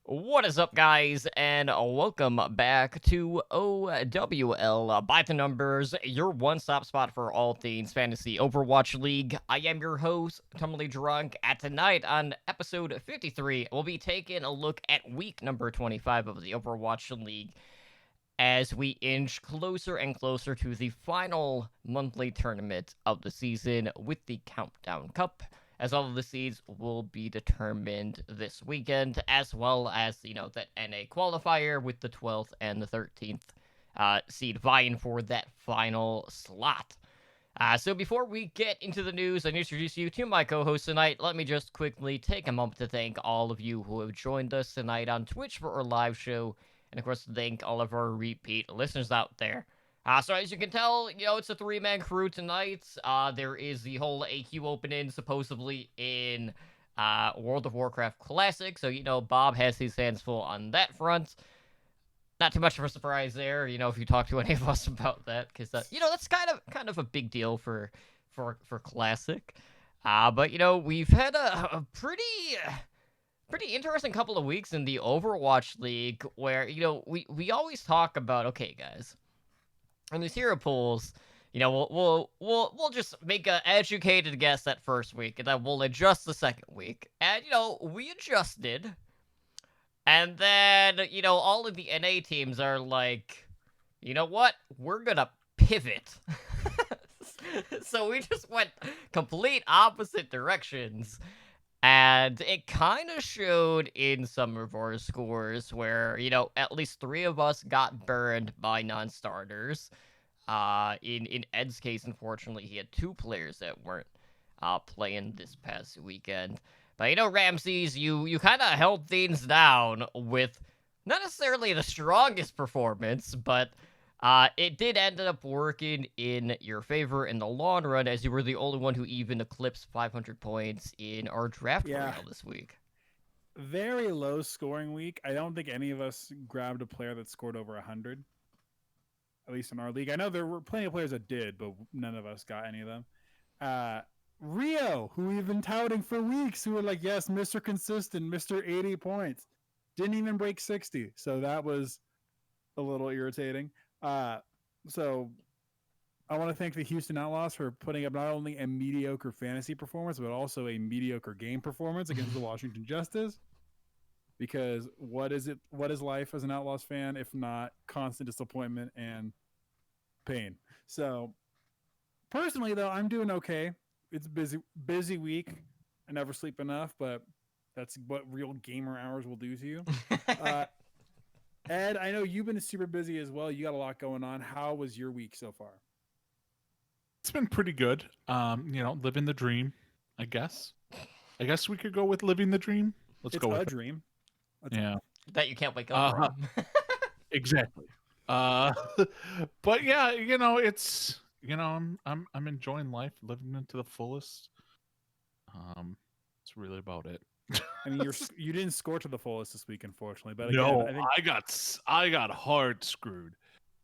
What is up, guys, and welcome back to OWL by the Numbers, your one-stop spot for all things fantasy Overwatch League. I am your host, Tumbly Drunk, and tonight on episode 53, we'll be taking a look at week number 25 of the Overwatch League as we inch closer and closer to the final monthly tournament of the season with the Countdown Cup, as all of the seeds will be determined this weekend, as well as, that NA qualifier with the 12th and the 13th seed vying for that final slot. So before we get into the news and introduce you to my co-host tonight, let me just quickly take a moment to thank all of you who have joined us tonight on Twitch for our live show, and of course thank all of our repeat listeners out there. So as you can tell, it's a three-man crew tonight. There is the whole AQ opening supposedly in World of Warcraft Classic, so Bob has his hands full on that front. Not too much of a surprise there, if you talk to any of us about that, because that's kind of a big deal for Classic. But we've had a pretty interesting couple of weeks in the Overwatch League, where we always talk about, okay, guys, in these hero pools, we'll just make an educated guess that first week, and then we'll adjust the second week, and we adjusted. And then, all of the NA teams are like, you know what? We're going to pivot. So we just went complete opposite directions. And it kind of showed in some of our scores where, at least three of us got burned by non-starters. In Ed's case, unfortunately, he had two players that weren't playing this past weekend. But Ramses, you kind of held things down with not necessarily the strongest performance, but it did end up working in your favor in the long run, as you were the only one who even eclipsed 500 points in our draft royale this week. Very low scoring week. I don't think any of us grabbed a player that scored over 100, at least in our league. I know there were plenty of players that did, but none of us got any of them. Rio, who we've been touting for weeks, who were like, yes, Mr. Consistent, Mr. 80 points, didn't even break 60. So that was a little irritating. So I want to thank the Houston Outlaws for putting up not only a mediocre fantasy performance, but also a mediocre game performance against the Washington Justice. Because what is it? What is life as an Outlaws fan if not constant disappointment and pain? So personally, though, I'm doing okay. It's a busy week. I never sleep enough, but that's what real gamer hours will do to you. Ed, I know you've been super busy as well. You got a lot going on. How was your week so far? It's been pretty good. Living the dream, I guess. I guess we could go with living the dream. Let's go with a it. dream. Yeah. That you can't wake up from. Exactly. But yeah, it's I'm enjoying life, living it to the fullest. It's really about it. I mean, you didn't score to the fullest this week, unfortunately. But No, again, I got hard screwed.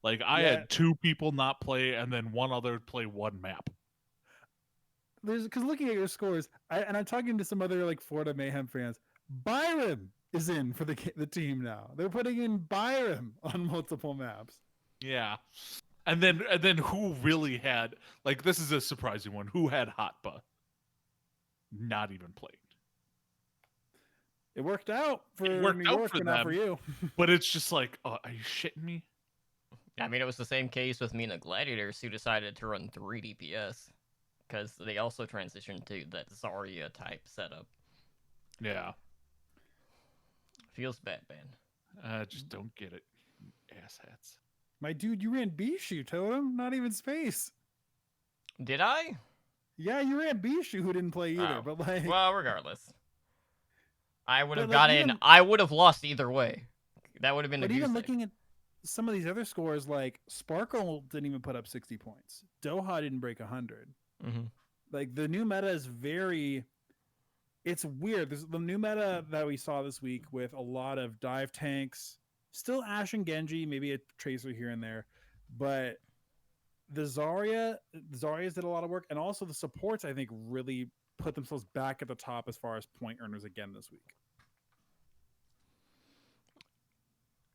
Like I had two people not play, and then one other play one map. Because looking at your scores, and I'm talking to some other like Florida Mayhem fans. Byram is in for the team now. They're putting in Byram on multiple maps. Yeah. And then who really had, like, this is a surprising one, who had Hotba not even played? It worked out for New York, but not for you. But it's just like, are you shitting me? I mean, it was the same case with me and the Gladiators, who decided to run 3 DPS, because they also transitioned to that Zarya type setup. Yeah. Feels bad, man. I just don't get it, asshats. My dude, you ran Bishu, Totem, not even Space. Did I? Yeah, you ran Bishu, who didn't play either. But like, well, regardless, I would have gotten. I would have lost either way. That would have been. But even looking at some of these other scores, like Sparkle didn't even put up 60 points. Doha didn't break 100. Mm-hmm. Like the new meta is very. It's weird. There's the new meta that we saw this week with a lot of dive tanks, still Ashe and Genji, maybe a Tracer here and there, but the Zaryas did a lot of work, and also the supports I think really put themselves back at the top as far as point earners again this week.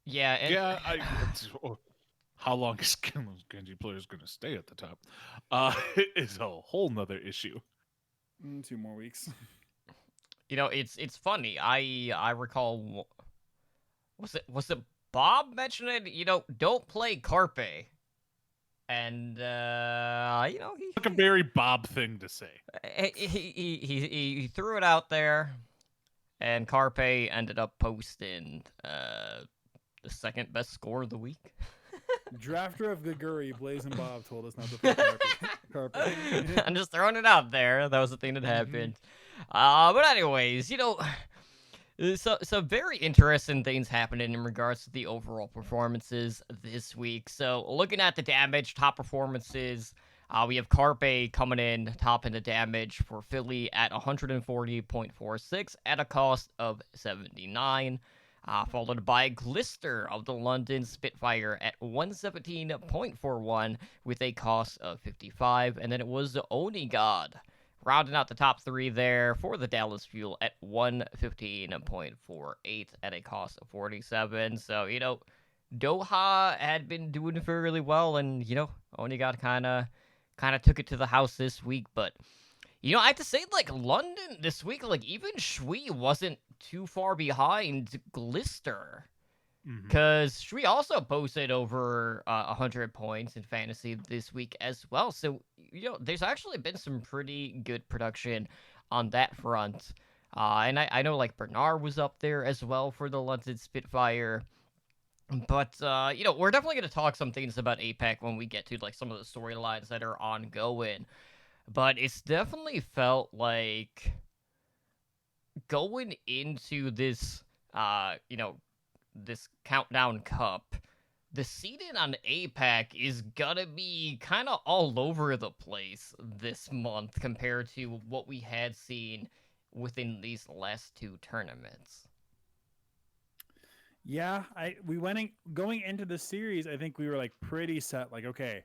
Yeah, and Yeah, how long is Genji players going to stay at the top? Is a whole nother issue. 2 more weeks. it's funny. I recall was it Bob mentioned it? Don't play Carpe. And Like a very Bob thing to say. he threw it out there, and Carpe ended up posting the second best score of the week. Drafter of Gaguri, Blaze and Bob told us not to play Carpe. I'm just throwing it out there. That was the thing that happened. But anyways, some very interesting things happening in regards to the overall performances this week. So looking at the damage, top performances, we have Carpe coming in top in the damage for Philly at 140.46 at a cost of 79. Followed by Glister of the London Spitfire at 117.41 with a cost of 55. And then it was the Onigod rounding out the top three there for the Dallas Fuel at 115.48 at a cost of 47. So, Doha had been doing fairly well, and, Onigod kind of took it to the house this week. But, I have to say, like, London this week, like, even Shui wasn't too far behind Glister. Because Shui also posted over 100 points in fantasy this week as well. So, there's actually been some pretty good production on that front. And I know, like, Bernard was up there as well for the London Spitfire. But, we're definitely going to talk some things about APAC when we get to, like, some of the storylines that are ongoing. But it's definitely felt like going into this, this Countdown Cup, the seeding on APAC is gonna be kind of all over the place this month compared to what we had seen within these last two tournaments. Yeah, going into the series, I think we were like pretty set, okay,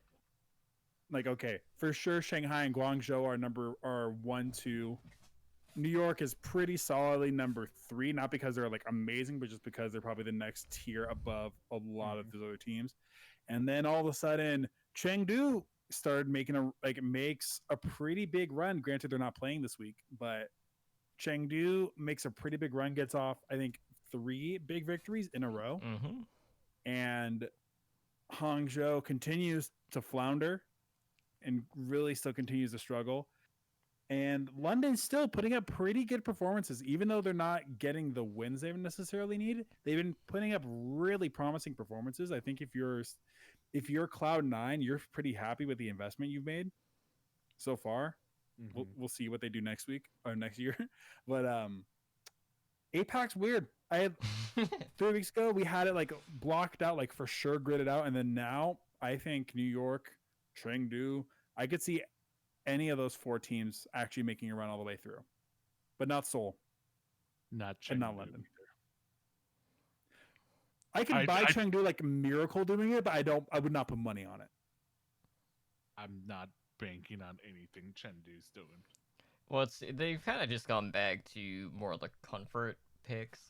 for sure Shanghai and Guangzhou are 1, 2. New York is pretty solidly number 3, not because they're like amazing, but just because they're probably the next tier above a lot of those other teams. And then all of a sudden, Chengdu started makes a pretty big run. Granted, they're not playing this week, but Chengdu makes a pretty big run, gets off, I think, 3 big victories in a row. And Hangzhou continues to flounder and really still continues to struggle. And London's still putting up pretty good performances, even though they're not getting the wins they necessarily need. They've been putting up really promising performances. I think if you're Cloud9, you're pretty happy with the investment you've made so far. We'll see what they do next week or next year. But APAC's weird. I had 3 weeks ago, we had it like blocked out, like for sure gridded out. And then now I think New York, Chengdu, I could see any of those 4 teams actually making a run all the way through, but not Seoul, not Chengdu, and not London. I can buy Chengdu like a miracle doing it, but I would not put money on it. I'm not banking on anything Chengdu's doing. Well, they've kind of just gone back to more of the comfort picks.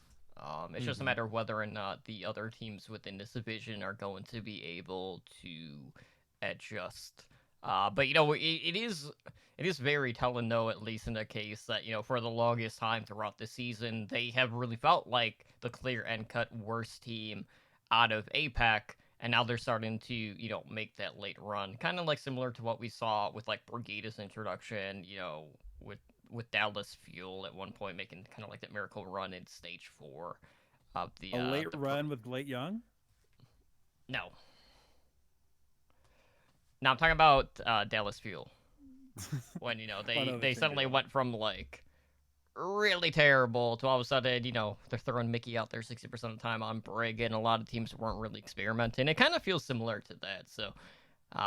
It's just a matter of whether or not the other teams within this division are going to be able to adjust. But it is very telling, though, at least in the case that for the longest time throughout the season, they have really felt like the clear and cut worst team out of APAC, and now they're starting to make that late run, kind of like similar to what we saw with like Brigida's introduction, with Dallas Fuel at one point making kind of like that miracle run in stage 4 of the late run with Blake Young. No. Now I'm talking about Dallas Fuel. When, they suddenly went from, like, really terrible to all of a sudden, they're throwing Mickey out there 60% of the time on Brig, and a lot of teams weren't really experimenting. It kind of feels similar to that, so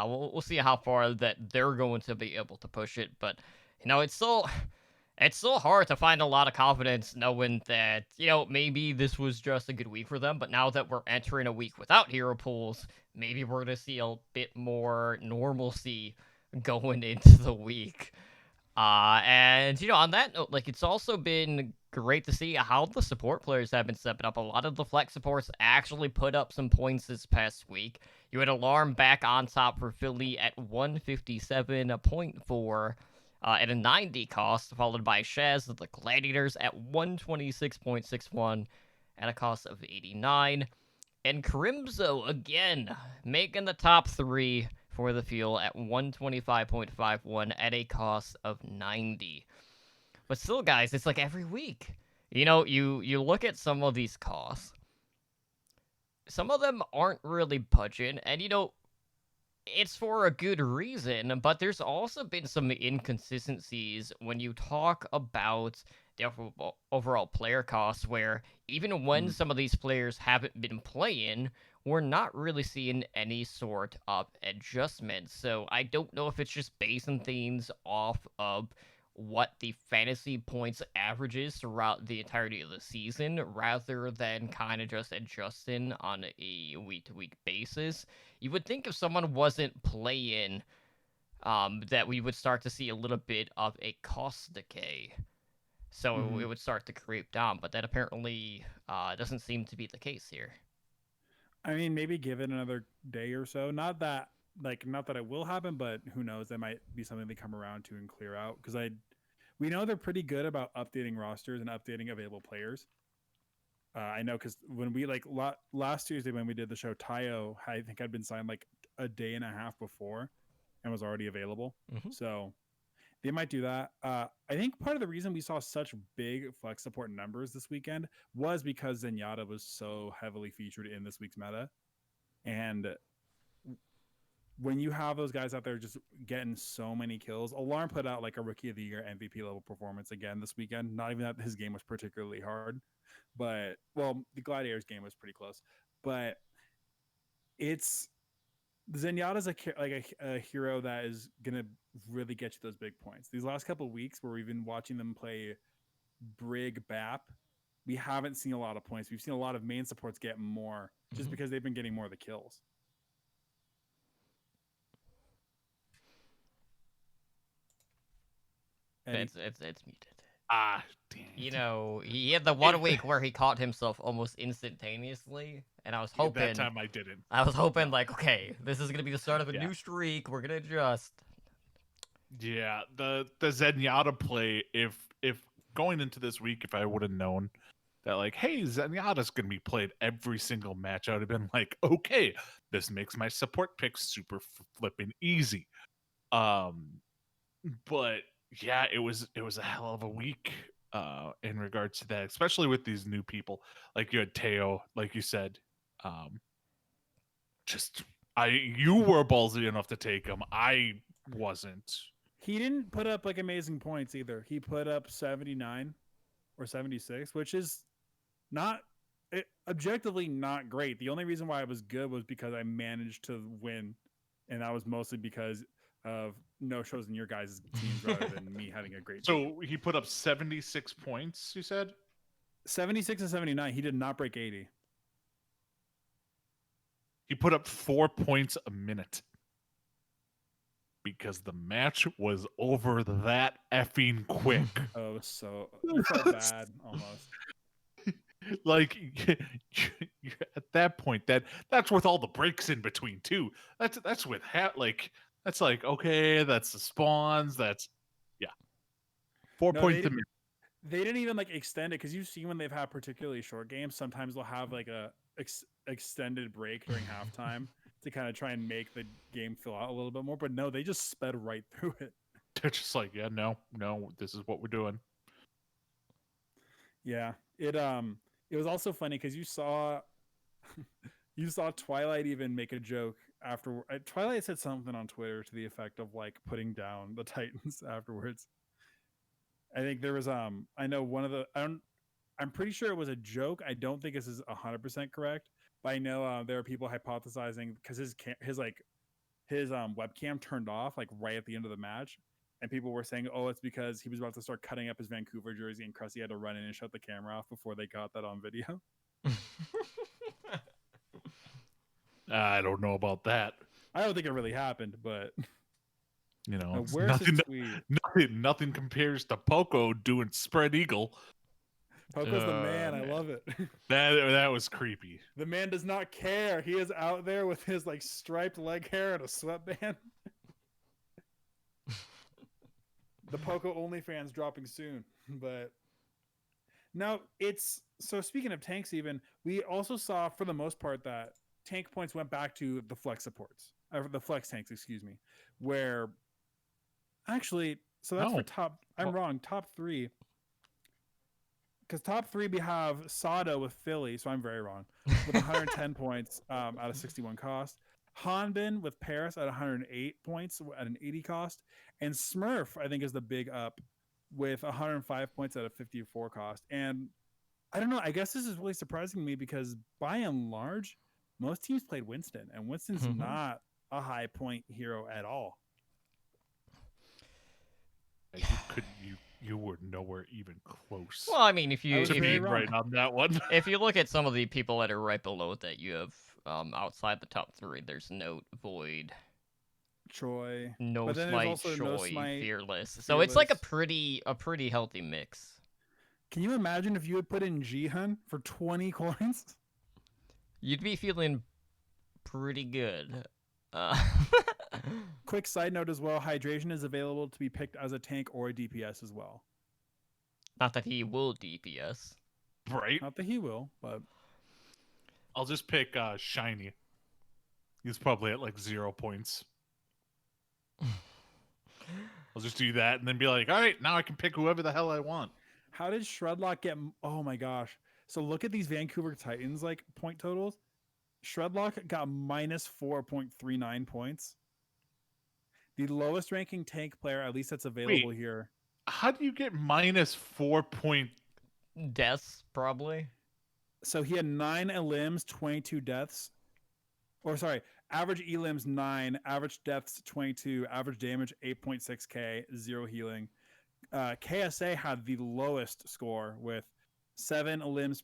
we'll see how far that they're going to be able to push it. But, it's still hard to find a lot of confidence knowing that, maybe this was just a good week for them, but now that we're entering a week without hero pools, maybe we're going to see a bit more normalcy going into the week. And, on that note, like, it's also been great to see how the support players have been stepping up. A lot of the flex supports actually put up some points this past week. You had Alarm back on top for Philly at 157.4 at a 90 cost, followed by Shaz of the Gladiators at 126.61 at a cost of 89. And Crimzo again making the top 3 for the fuel at 125.51 at a cost of 90. But still, guys, it's like every week. You know, you look at some of these costs. Some of them aren't really budging, and you know, it's for a good reason, but there's also been some inconsistencies when you talk about the overall player costs, where even when some of these players haven't been playing, we're not really seeing any sort of adjustment. So I don't know if it's just basing things off of what the fantasy points averages throughout the entirety of the season rather than kind of just adjusting on a week-to-week basis. You would think if someone wasn't playing, that we would start to see a little bit of a cost decay. So it would start to creep down, but that apparently doesn't seem to be the case here. I mean, maybe give it another day or so. Not that it will happen, but who knows? That might be something they come around to and clear out. Because we know they're pretty good about updating rosters and updating available players. I know because when we last Tuesday when we did the show, Tayo, I think had been signed like a day and a half before, and was already available. So they might do that. I think part of the reason we saw such big flex support numbers this weekend was because Zenyatta was so heavily featured in this week's meta. And when you have those guys out there just getting so many kills, Alarm put out like a Rookie of the Year MVP level performance again this weekend. Not even that his game was particularly hard, but well, the Gladiators game was pretty close. But it's Zenyatta's a hero that is gonna really get you those big points. These last couple of weeks where we've been watching them play Brig BAP, we haven't seen a lot of points. We've seen a lot of main supports get more just because they've been getting more of the kills. It's muted. Ah, damn. You know, he had the 1 week where he caught himself almost instantaneously, and I was hoping that time I didn't. I was hoping like, okay, this is gonna be the start of a new streak. We're gonna adjust. Yeah, the Zenyatta play. If going into this week, if I would have known that like, hey, Zenyatta's gonna be played every single match, I would have been like, okay, this makes my support picks super flipping easy. But yeah, it was a hell of a week in regards to that, especially with these new people. Like you had Teo, like you said, you were ballsy enough to take him. I wasn't. He didn't put up like amazing points either. He put up 79 or 76, which is objectively not great. The only reason why I was good was because I managed to win, and that was mostly because of no shows in your guys' teams rather than me having a great team. So he put up 76 points, you said? 76 and 79. He did not break 80. He put up 4 points a minute. Because the match was over that effing quick. Oh, so bad almost. Like at that point, that's with all the breaks in between too. That's with that's like, okay, that's the spawns. That's 4 points a minute. They didn't even like extend it because you see when they've had particularly short games, sometimes they'll have like a extended break during halftime to kind of try and make the game fill out a little bit more. But no, they just sped right through it. They're just like, yeah, no, this is what we're doing. Yeah, it was also funny because you saw Twilight even make a joke after. Twilight said something on Twitter to the effect of like putting down the Titans afterwards. I think there was I know one of the I'm pretty sure it was a joke. I don't think this is 100% correct, but I know there are people hypothesizing because his webcam turned off like right at the end of the match, and people were saying, oh, it's because he was about to start cutting up his Vancouver jersey, and Cressy had to run in and shut the camera off before they got that on video. I don't know about that. I don't think it really happened, but you know, where's his tweet? Nothing compares to Poco doing spread eagle. Poco's the man. I man. love it. That was creepy. The man does not care. He is out there with his like striped leg hair and a sweatband. The Poco OnlyFans dropping soon, but now it's so. Speaking of tanks, even we also saw for the most part that tank points went back to the flex supports, or the flex tanks, excuse me, where actually, so that's No. for top. I'm Well- wrong. Top three. Because top three we have Sada with Philly, so I'm very wrong, with 110 points out of 61 cost. Hanbin with Paris at 108 points at an 80 cost, and Smurf I think is the big up with 105 points at a 54 cost. And I don't know, I guess this is really surprising to me because by and large, most teams played Winston, and Winston's Mhm. not a high point hero at all. You were nowhere even close Well, I mean, if I you was to if very being you wrong. right on that one. if you look at some of the people that are right below that, you have outside the top three. There's Note, Void, Troy. No But then there's Smite, also No Choi, Smite, Fearless. So it's like a Fearless. pretty healthy mix. Can you imagine if you had put in Jihan for 20 coins? You'd be feeling pretty good. Uh, Quick side note as well, hydration is available to be picked as a tank or a DPS as well. not that he will DPS. Right? Not that he will, but I'll just pick Shiny. He's probably at like 0 points. I'll just do that and then be like, all right, now I can pick whoever the hell I want. how did Shredlock get? Oh my gosh! So look at these Vancouver Titans like point totals. Shredlock got minus 4.39 points. The lowest ranking tank player, at least that's available Wait. here. How do you get minus 4 point? Deaths, probably. So he had 9 elims, 22 deaths. Or sorry, average elims 9, average deaths 22, average damage 8.6k, 0 healing. KSA had the lowest score with 7 elims,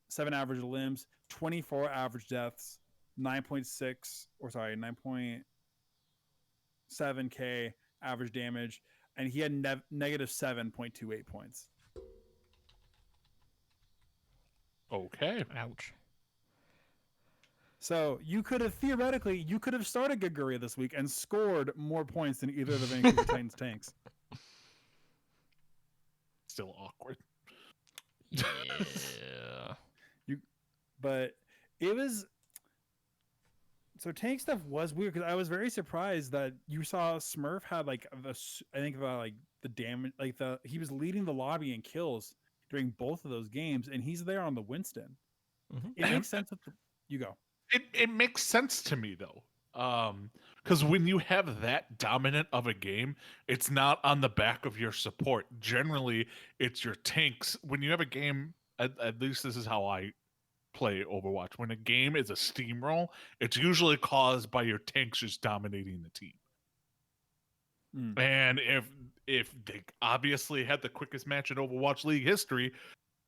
7 average elims, 24 average deaths, 9.7k average damage, and he had negative 7.28 points. Okay. Ouch. So you could have theoretically started Gagaria this week and scored more points than either of the Vancouver Titans tanks. Still awkward. Yeah. But it was so tank stuff was weird because I was very surprised that you saw Smurf had like the damage, like he was leading the lobby in kills during both of those games, and he's there on the Winston. Mhm. It makes sense. You go. It makes sense to me though. Because when you have that dominant of a game, it's not on the back of your support. Generally, it's your tanks. When you have a game, at least this is how I play Overwatch. When a game is a steamroll, it's usually caused by your tanks just dominating the team. Mm. And if they obviously had the quickest match in Overwatch League history,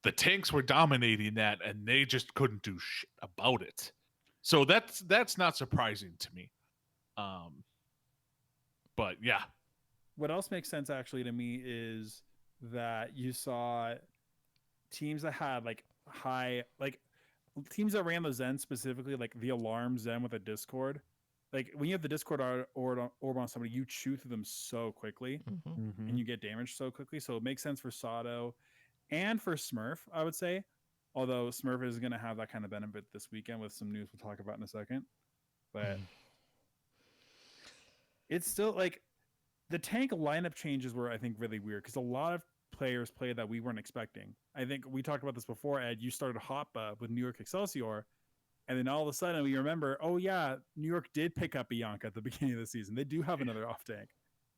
the tanks were dominating that, and they just couldn't do shit about it. So that's not surprising to me. But yeah, What else makes sense actually to me is that you saw teams that had like high, like teams that ran the Zen specifically, like the alarm Zen with a Discord. Like when you have the Discord orb on somebody, you chew through them so quickly Mhm. and you get damaged so quickly. So it makes sense for Sato and for Smurf, I would say. Although Smurf is going to have that kind of benefit this weekend with some news we'll talk about in a second. But it's still like the tank lineup changes were, I think, really weird because a lot of players played that we weren't expecting. I think we talked about this before, Ed. You started Hoppa with New York Excelsior, and then all of a sudden we remember, oh yeah, New York did pick up Bianca at the beginning of the season. They do have another off tank.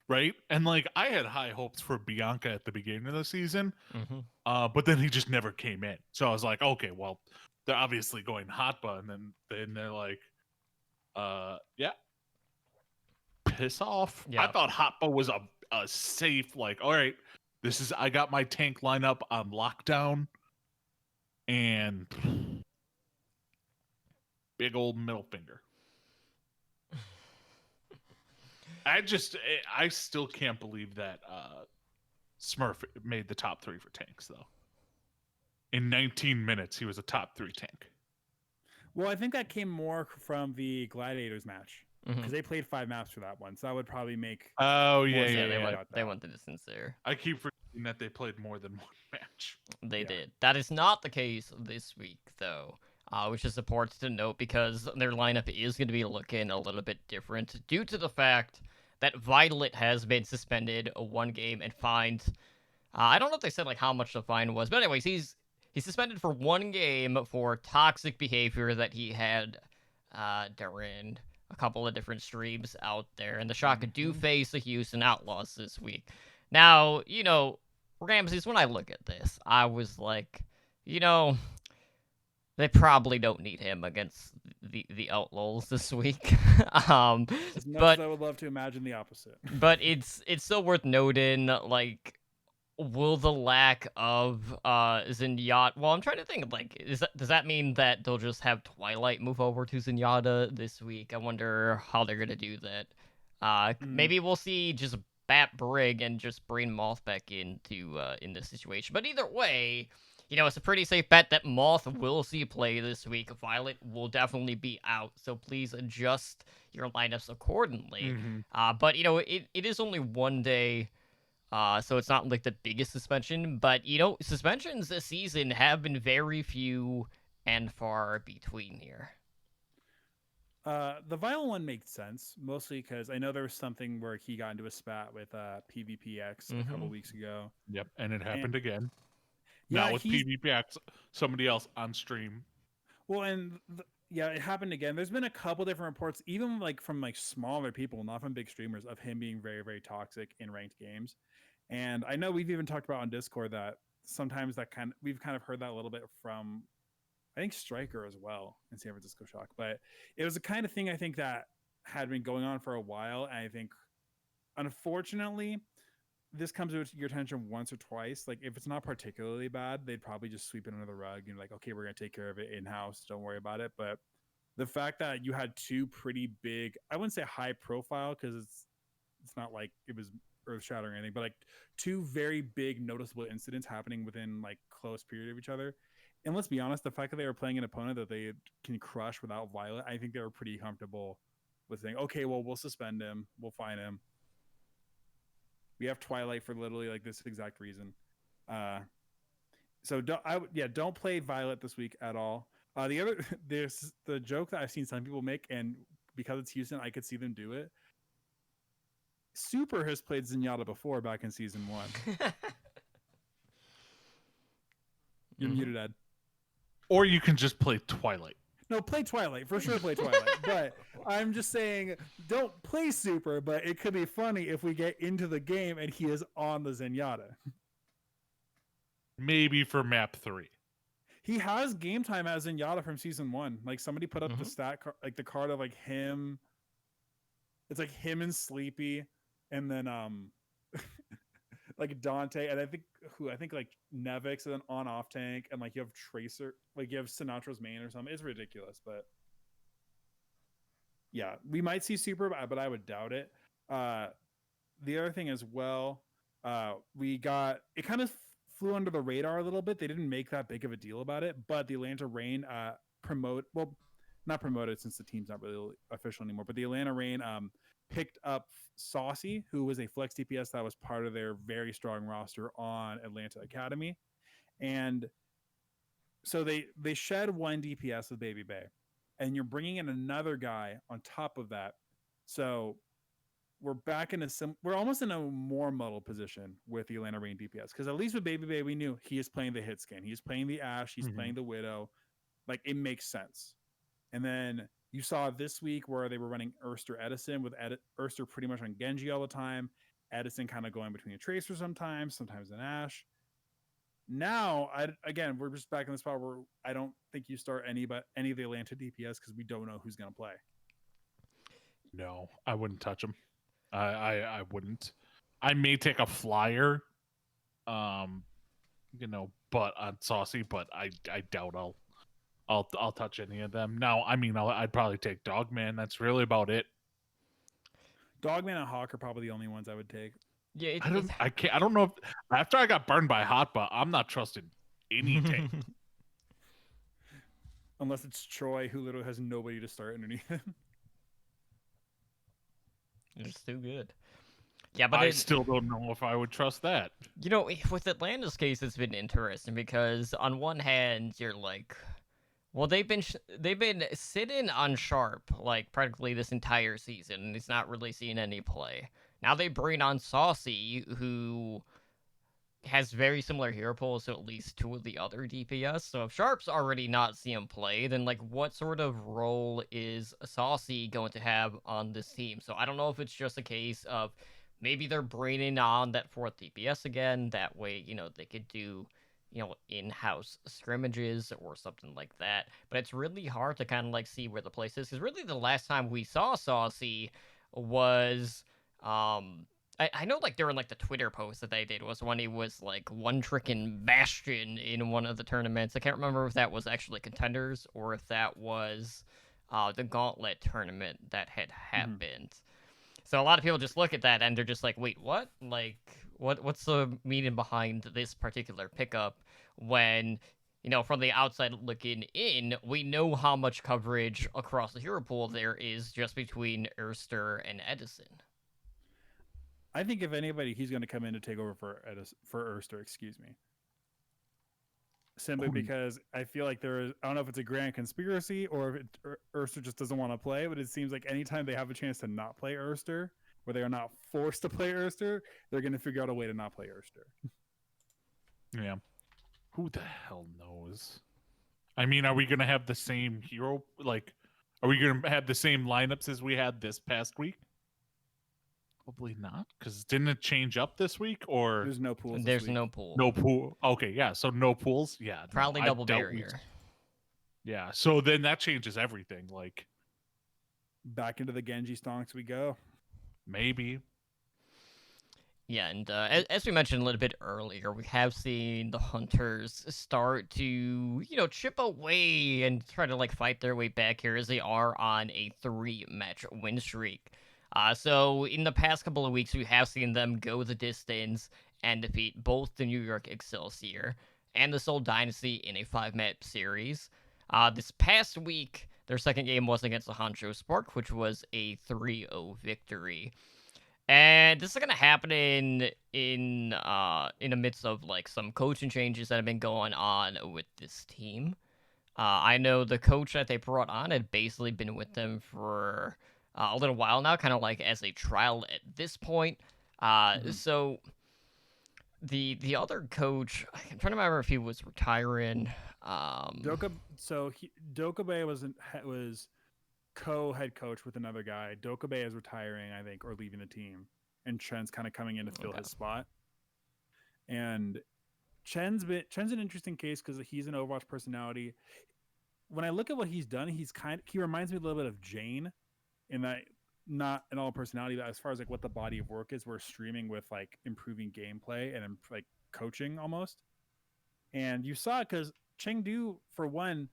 right? And like I had high hopes for Bianca at the beginning of the season, Mhm. but then he just never came in. So I was like, okay, well, they're obviously going Hotba, and then they're like, yeah, piss off. Yeah. I thought Hotba was a safe, like, all right, I got my tank lineup on lockdown, and big old middle finger. I still can't believe that Smurf made the top 3 for tanks though. in 19 minutes, he was a top 3 tank. Well, I think that came more from the Gladiators match Mhm. because they played 5 maps for that one, so that would probably make. Oh, More yeah, sense. yeah, Yeah, yeah. they went the distance there. I keep forgetting that they played more than one match. They Yeah. did. That is not the case this week, though, which is important to note because their lineup is going to be looking a little bit different due to the fact that Violet has been suspended one game and fined. I don't know if they said like how much the fine was, but anyways, he's suspended for one game for toxic behavior that he had during a couple of different streams out there, and the Shaka do Mhm. face the Houston Outlaws this week. Now, Ramses, when I look at this, I was like, they probably don't need him against the Outlaws this week. As much but as I would love to imagine the opposite. but it's still worth noting, like, will the lack of Zenyatta? Well, I'm trying to think. Like, does that mean that they'll just have Twilight move over to Zenyatta this week? I wonder how they're gonna do that. Maybe we'll see just Bat Brig and just bring Moth back into in this situation. But either way, it's a pretty safe bet that Moth will see play this week. Violet will definitely be out, so please adjust your lineups accordingly. Mhm. But it is only one day. So it's not like the biggest suspension, but suspensions this season have been very few and far between here. The Violet one makes sense, mostly because I know there was something where he got into a spat with PvPX a couple Mhm. weeks ago. Yep, and it happened again. Yeah, Not with he's PvPX, somebody else on stream. well, and yeah, it happened again. There's been a couple different reports, even like from like smaller people, not from big streamers, of him being very, very toxic in ranked games. And I know we've even talked about on Discord that sometimes we've kind of heard that a little bit from I think Striker as well in San Francisco Shock. But it was the kind of thing I think that had been going on for a while. And I think unfortunately this comes to your attention once or twice. Like if it's not particularly bad, they'd probably just sweep it under the rug and like, okay, we're gonna take care of it in house. Don't worry about it. But the fact that you had two pretty big, I wouldn't say high profile because it's not like it was earth shattering or anything, but like two very big noticeable incidents happening within like close period of each other. And let's be honest, the fact that they were playing an opponent that they can crush without Violet, I think they were pretty comfortable with saying, okay, well, we'll suspend him, we'll fine him. We have Twilight for literally like this exact reason. So don't play Violet this week at all. There's the joke that I've seen some people make, and because it's Houston, I could see them do it. Super has played Zenyatta before back in season 1. You're muted, Ed. Or you can just play Twilight. No, play Twilight. For sure play Twilight. But I'm just saying, don't play Super, but it could be funny if we get into the game and he is on the Zenyatta. Maybe for map 3. He has game time as Zenyatta from season 1. Like somebody put up the stat card, like the card of like him. It's like him and Sleepy, and then like Dante, and I think like Nevix and then on off tank, and like you have Tracer, like you have Sinatra's main or something. It's ridiculous, but yeah, we might see Super, but I would doubt it. The other thing as well, we got it kind of flew under the radar a little bit. They didn't make that big of a deal about it, but the Atlanta Reign not promoted since the team's not really official anymore, but the Atlanta Reign picked up Saucy, who was a flex DPS that was part of their very strong roster on Atlanta Academy. And so they shed one DPS with Baby Bay, and you're bringing in another guy on top of that. So we're back in we're almost in a more muddled position with the Atlanta Reign DPS, because at least with Baby Bay, we knew he is playing the hit skin, he's playing the Ashe, he's playing the Widow. Like it makes sense. And then you saw this week where they were running Erster Edison with Erster pretty much on Genji all the time. Edison kind of going between a Tracer sometimes an Ashe. Now, again, we're just back in the spot where I don't think you start any of the Atlanta DPS because we don't know who's going to play. No, I wouldn't touch him. I wouldn't. I may take a flyer, but on Saucy, but I doubt I'll touch any of them. Now, I mean, I'd probably take Dogman. That's really about it. Dogman and Hawk are probably the only ones I would take. Yeah, I don't know if after I got burned by Hotba, I'm not trusting any take. Unless it's Troy, who literally has nobody to start underneath him. It's too good. Yeah, but I still don't know if I would trust that. you know, with Atlanta's case, it's been interesting because on one hand, you're like, well, they've been sitting on Sharp like practically this entire season, and he's not really seeing any play. Now they bring on Saucy, who has very similar hero pools to at least two of the other DPS. So if Sharp's already not seeing play, then like what sort of role is Saucy going to have on this team? So I don't know if it's just a case of maybe they're bringing on that fourth DPS again. That way, you know, they could do, you know, in-house scrimmages or something like that. But it's really hard to kind of like see where the place is, because really the last time we saw Saucy was I know like during like the Twitter post that they did was when he was like one tricking Bastion in one of the tournaments. I can't remember if that was actually Contenders or if that was the Gauntlet tournament that had happened. So a lot of people just look at that and they're just like, wait, what? Like, what's the meaning behind this particular pickup when, you know, from the outside looking in, we know how much coverage across the hero pool there is just between Erster and Edison. I think if anybody, he's going to come in to take over for Erster. Excuse me. Simply because I feel like there is, I don't know if it's a grand conspiracy or if Erster just doesn't want to play, but it seems like anytime they have a chance to not play Erster, where they are not forced to play Erster, they're going to figure out a way to not play Erster. Yeah. Who the hell knows? I mean, are we going to have the same hero? Like, are we going to have the same lineups as we had this past week? Probably not, because didn't it change up this week? Or There's no pools. There's no pool. No pool. Okay, yeah. So no pools. Yeah, Probably no, double barrier. Yeah. So then that changes everything. Like back into the Genji stonks we go. Maybe. Yeah, and as we mentioned a little bit earlier, we have seen the Hunters start to, you know, chip away and try to like fight their way back here as they are on a 3-match win streak. So in the past couple of weeks, we have seen them go the distance and defeat both the New York Excelsior and the Seoul Dynasty in a 5-match series. This past week, their second game was against the Hangzhou Spark, which was a 3-0 victory. And this is going to happen in the midst of like some coaching changes that have been going on with this team. I know the coach that they brought on had basically been with them for a little while now, kind of like as a trial at this point. So the other coach, I'm trying to remember if he was retiring. Dokabe was co-head coach with another guy. Dokabe is retiring, I think, or leaving the team, and Chen's kind of coming in to fill his spot. And Chen's an interesting case because he's an Overwatch personality. When I look at what he's done, he reminds me a little bit of Jane. In that, not in all personality, but as far as like what the body of work is, we're streaming with like improving gameplay and like coaching almost. And you saw it because Chengdu, for one,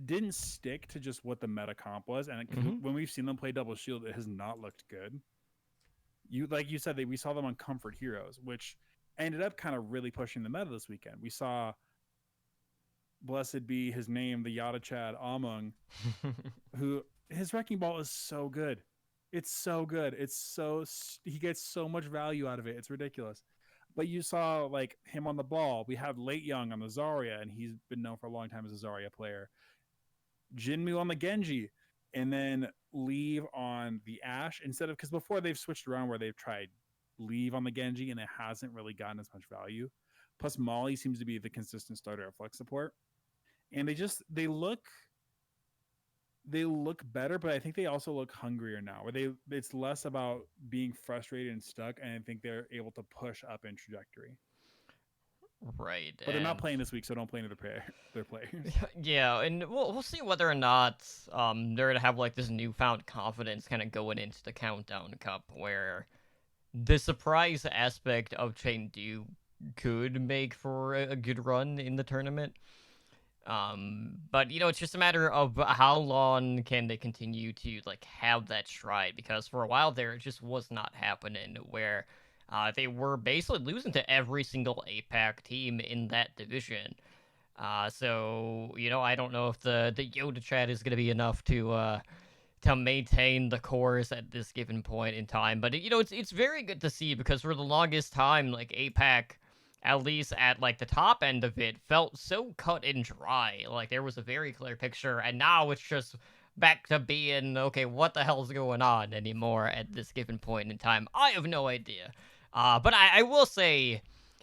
didn't stick to just what the meta comp was, and when we've seen them play Double Shield, it has not looked good. You said that we saw them on Comfort Heroes, which ended up kind of really pushing the meta this weekend. We saw, blessed be his name, the Yada Chad Among, who his wrecking ball is so good. It's so good. He gets so much value out of it. It's ridiculous. But you saw like him on the ball. We have Late Young on the Zarya, and he's been known for a long time as a Zarya player. Jinmu on the Genji, and then Leave on the Ashe instead of, because before they've switched around where they've tried Leave on the Genji and it hasn't really gotten as much value. Plus Molly seems to be the consistent starter at flex support, and they look better, but I think they also look hungrier now. It's less about being frustrated and stuck, and I think they're able to push up in trajectory. Right. But they're not playing this week, so don't play into their players. Yeah, and we'll see whether or not they're gonna have like this newfound confidence kind of going into the Countdown Cup, where the surprise aspect of Chengdu could make for a good run in the tournament. But you know, it's just a matter of how long can they continue to like have that stride, because for a while there it just was not happening, where They were basically losing to every single APAC team in that division. So I don't know if the Yoda chat is going to be enough to maintain the course at this given point in time. But it's very good to see, because for the longest time, like, APAC, at least at like the top end of it, felt so cut and dry. Like, there was a very clear picture, and now it's just back to being, okay, what the hell's going on anymore at this given point in time? I have no idea. But I will say,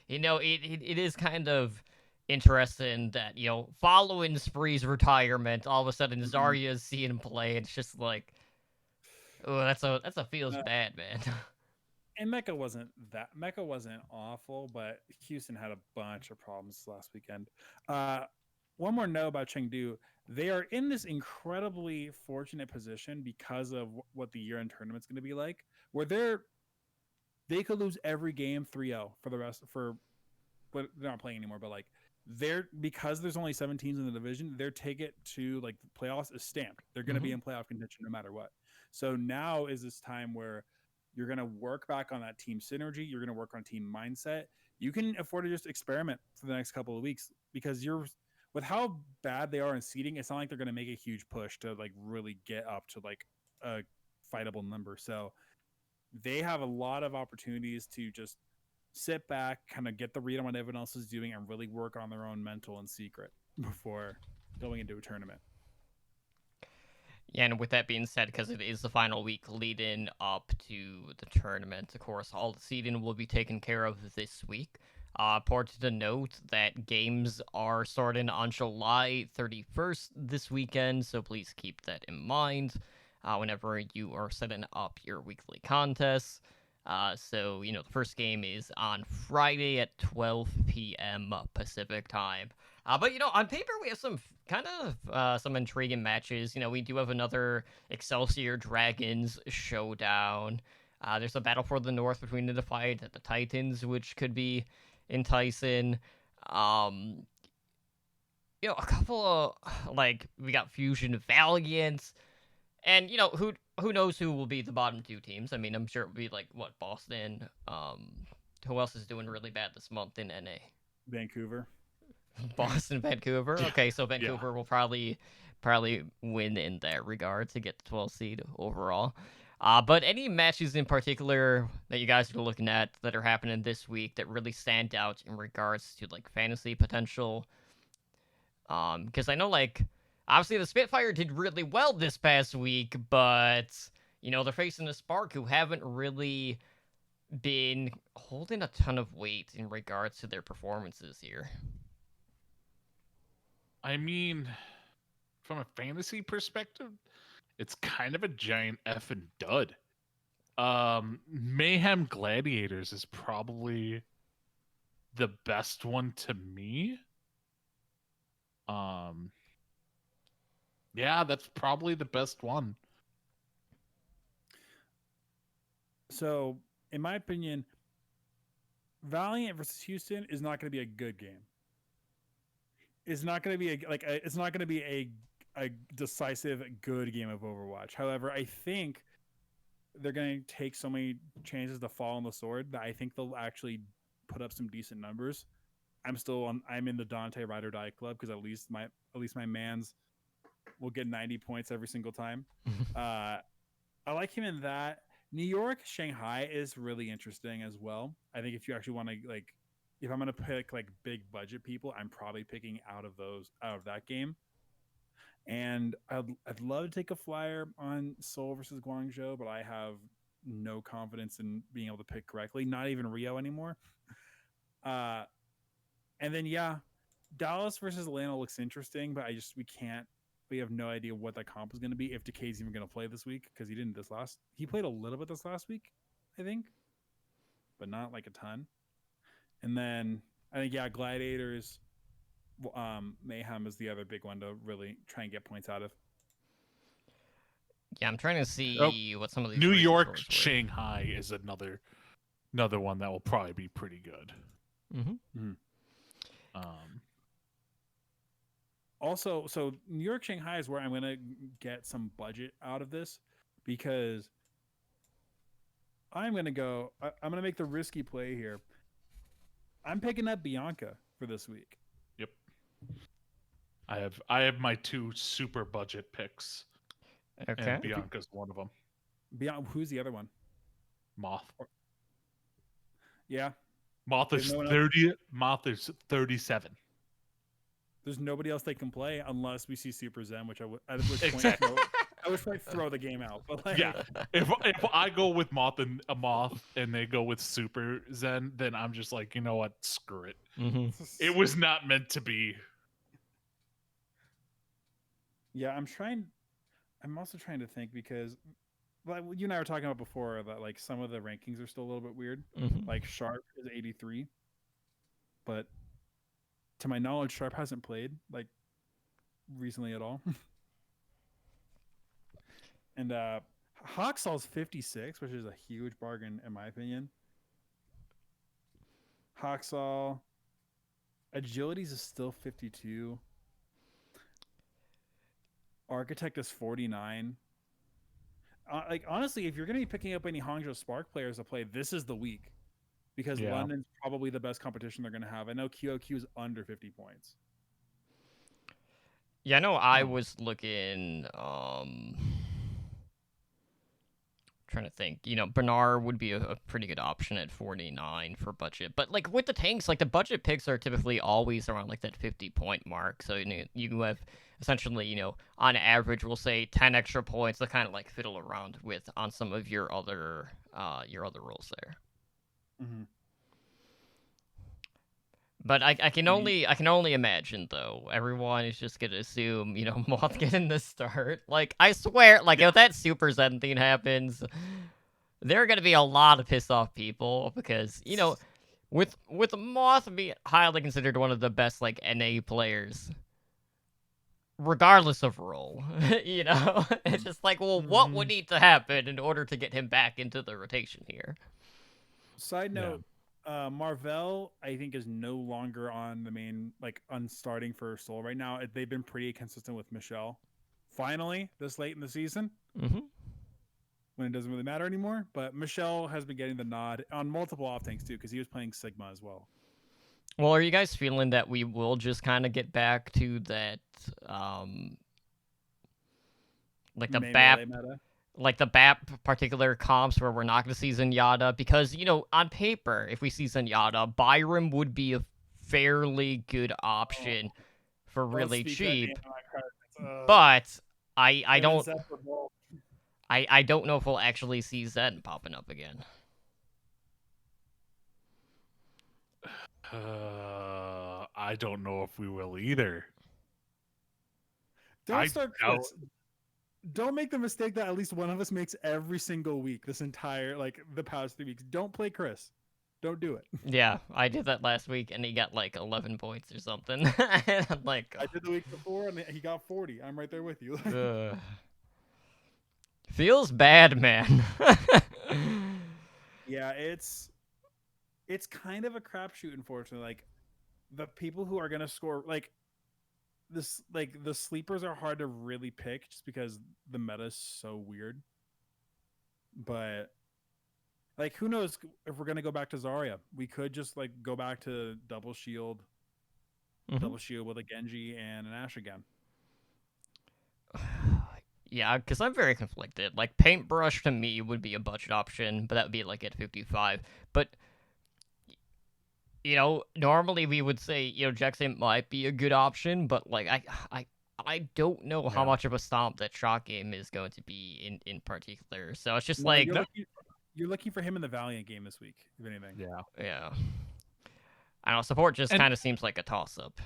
it is kind of interesting that, following Spree's retirement, all of a sudden Zarya's seeing him play. It's just like, oh, that's a feels bad, man. And Mecca wasn't awful, but Houston had a bunch of problems last weekend. One more note about Chengdu: they are in this incredibly fortunate position because of what the year-end tournament's going to be like, where they could lose every game 3-0 for the rest but they're not playing anymore. But like, because there's only 7 teams in the division, their ticket to like the playoffs is stamped. They're going to be in playoff contention no matter what. So now is this time where you're going to work back on that team synergy. You're going to work on team mindset. You can afford to just experiment for the next couple of weeks, because with how bad they are in seeding, it's not like they're going to make a huge push to like really get up to like a fightable number. So they have a lot of opportunities to just sit back, kind of get the read on what everyone else is doing, and really work on their own mental in secret before going into a tournament. Yeah, and with that being said, because it is the final week leading up to the tournament, of course, all the seeding will be taken care of this week. Important to note that games are starting on July 31st this weekend, so please keep that in mind whenever you are setting up your weekly contests. So, the first game is on Friday at 12 p.m. Pacific time. But, on paper, we have some kind of some intriguing matches. We do have another Excelsior Dragons showdown. There's a battle for the North between the Defiant and the Titans, which could be enticing. A couple of, like, we got Fusion Valiant. And, who knows who will be the bottom 2 teams. I mean, I'm sure it will be, like, Boston. Who else is doing really bad this month in NA? Vancouver. Boston, Vancouver. Okay, so Vancouver will probably win in that regard to get the 12th seed overall. But any matches in particular that you guys are looking at that are happening this week that really stand out in regards to, like, fantasy potential? Because I know, like, obviously the Spitfire did really well this past week, but they're facing the Spark, who haven't really been holding a ton of weight in regards to their performances here. I mean, from a fantasy perspective, it's kind of a giant effing dud. Mayhem Gladiators is probably the best one to me. Yeah, that's probably the best one. So, in my opinion, Valiant versus Houston is not going to be a good game. It's not going to be a decisive good game of Overwatch. However, I think they're going to take so many chances to fall on the sword that I think they'll actually put up some decent numbers. I'm in the Dante Ride or Die club, because at least my mans will get 90 points every single time. I like him in that. New York Shanghai is really interesting as well. I think if you actually want to, like, if I'm going to pick like big budget people, I'm probably picking out of that game. And I'd love to take a flyer on Seoul versus Guangzhou, but I have no confidence in being able to pick correctly. Not even Rio anymore. And then Dallas versus Atlanta looks interesting, but we have no idea what that comp is going to be, if Decay's even going to play this week, because he played a little bit this last week, I think, but not like a ton. And then I think Gladiators, Mayhem is the other big one to really try and get points out of. Yeah, I'm trying to see what some of these New York scores were. Shanghai is another one that will probably be pretty good. Also, so New York Shanghai is where I'm going to get some budget out of this, because I'm gonna go. I'm gonna make the risky play here. I'm picking up Bianca for this week. Yep. I have my 2 super budget picks, Okay. and Bianca's one of them. Who's the other one? Moth. Yeah, Moth There's is no one 30. Moth is 37. there's nobody else they can play unless we see Super Zen, which at which point Exactly. I wish I'd throw the game out. But like, Yeah. If I go with Moth and they go with Super Zen, then I'm just like, you know what? Screw it. Mm-hmm. It was not meant to be. Yeah, I'm also trying to think because, like you and I were talking about before, that like some of the rankings are still a little bit weird. Mm-hmm. Like Sharp is 83, but to my knowledge, Sharp hasn't played like recently at all. And Hawksall's 56, which is a huge bargain in my opinion. Hawksall, Agilities is still 52. Architect is 49. Like honestly, if you're going to be picking up any Hangzhou Spark players to play, this is the week because Yeah. London's probably the best competition they're going to have. I know QOQ is under 50 points. Yeah, I know I was looking, trying to think. Bernard would be a pretty good option at 49 for budget. But, like, with the tanks, like, the budget picks are typically always around, like, that 50-point mark. So, you have essentially, on average, we'll say 10 extra points to kind of, like, fiddle around with on some of your other roles there. Mm-hmm. But I can only imagine though. Everyone is just gonna assume Moth getting the start. Like I swear, like if that Super Zen thing happens, there are gonna be a lot of pissed off people because with Moth being highly considered one of the best like NA players, regardless of role, it's just like, well, what would need to happen in order to get him back into the rotation here? Side note. Marvell, I think, is no longer on the main, like, unstarting for Seoul right now. They've been pretty consistent with Michelle. Finally, this late in the season, when it doesn't really matter anymore. But Michelle has been getting the nod on multiple off tanks too, because he was playing Sigma as well. Well, are you guys feeling that we will just kind of get back to that, like the BAP? Like the BAP particular comps where we're not going to see Zenyatta because, on paper, if we see Zenyatta, Byram would be a fairly good option for really cheap. But I don't know if we'll actually see Zen popping up again. I don't know if we will either. Don't start Chris. Don't make the mistake that at least one of us makes every single week, this entire, like, the past 3 weeks. Don't play Chris. Don't do it. Yeah, I did that last week, and he got, like, 11 points or something. And I'm like... I did the week before, and he got 40. I'm right there with you. Feels bad, man. Yeah, it's kind of a crapshoot, unfortunately. Like, the people who are going to score, like... the sleepers are hard to really pick just because the meta is so weird. But like, who knows if we're gonna go back to Zarya? We could just like go back to double shield with a Genji and an Ashe again. Yeah, because I'm very conflicted. Like Paintbrush to me would be a budget option, but that would be like at 55. But normally we would say, Jackson might be a good option, but like I don't know how much of a stomp that Shock game is going to be in particular. So it's just like you're looking for him in the Valiant game this week, if anything. Yeah. I don't know, support just kind of seems like a toss up.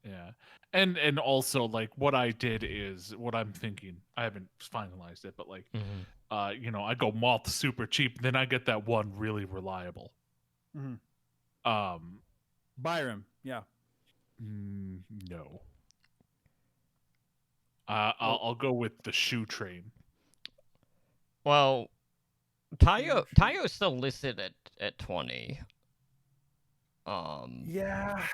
Yeah. And also like what I did is what I'm thinking. I haven't finalized it, but like I go Moth super cheap, then I get that one really reliable. Byram, yeah. No. I'll go with the Shoe Train. Well, Tayo's still listed at 20. Yeah.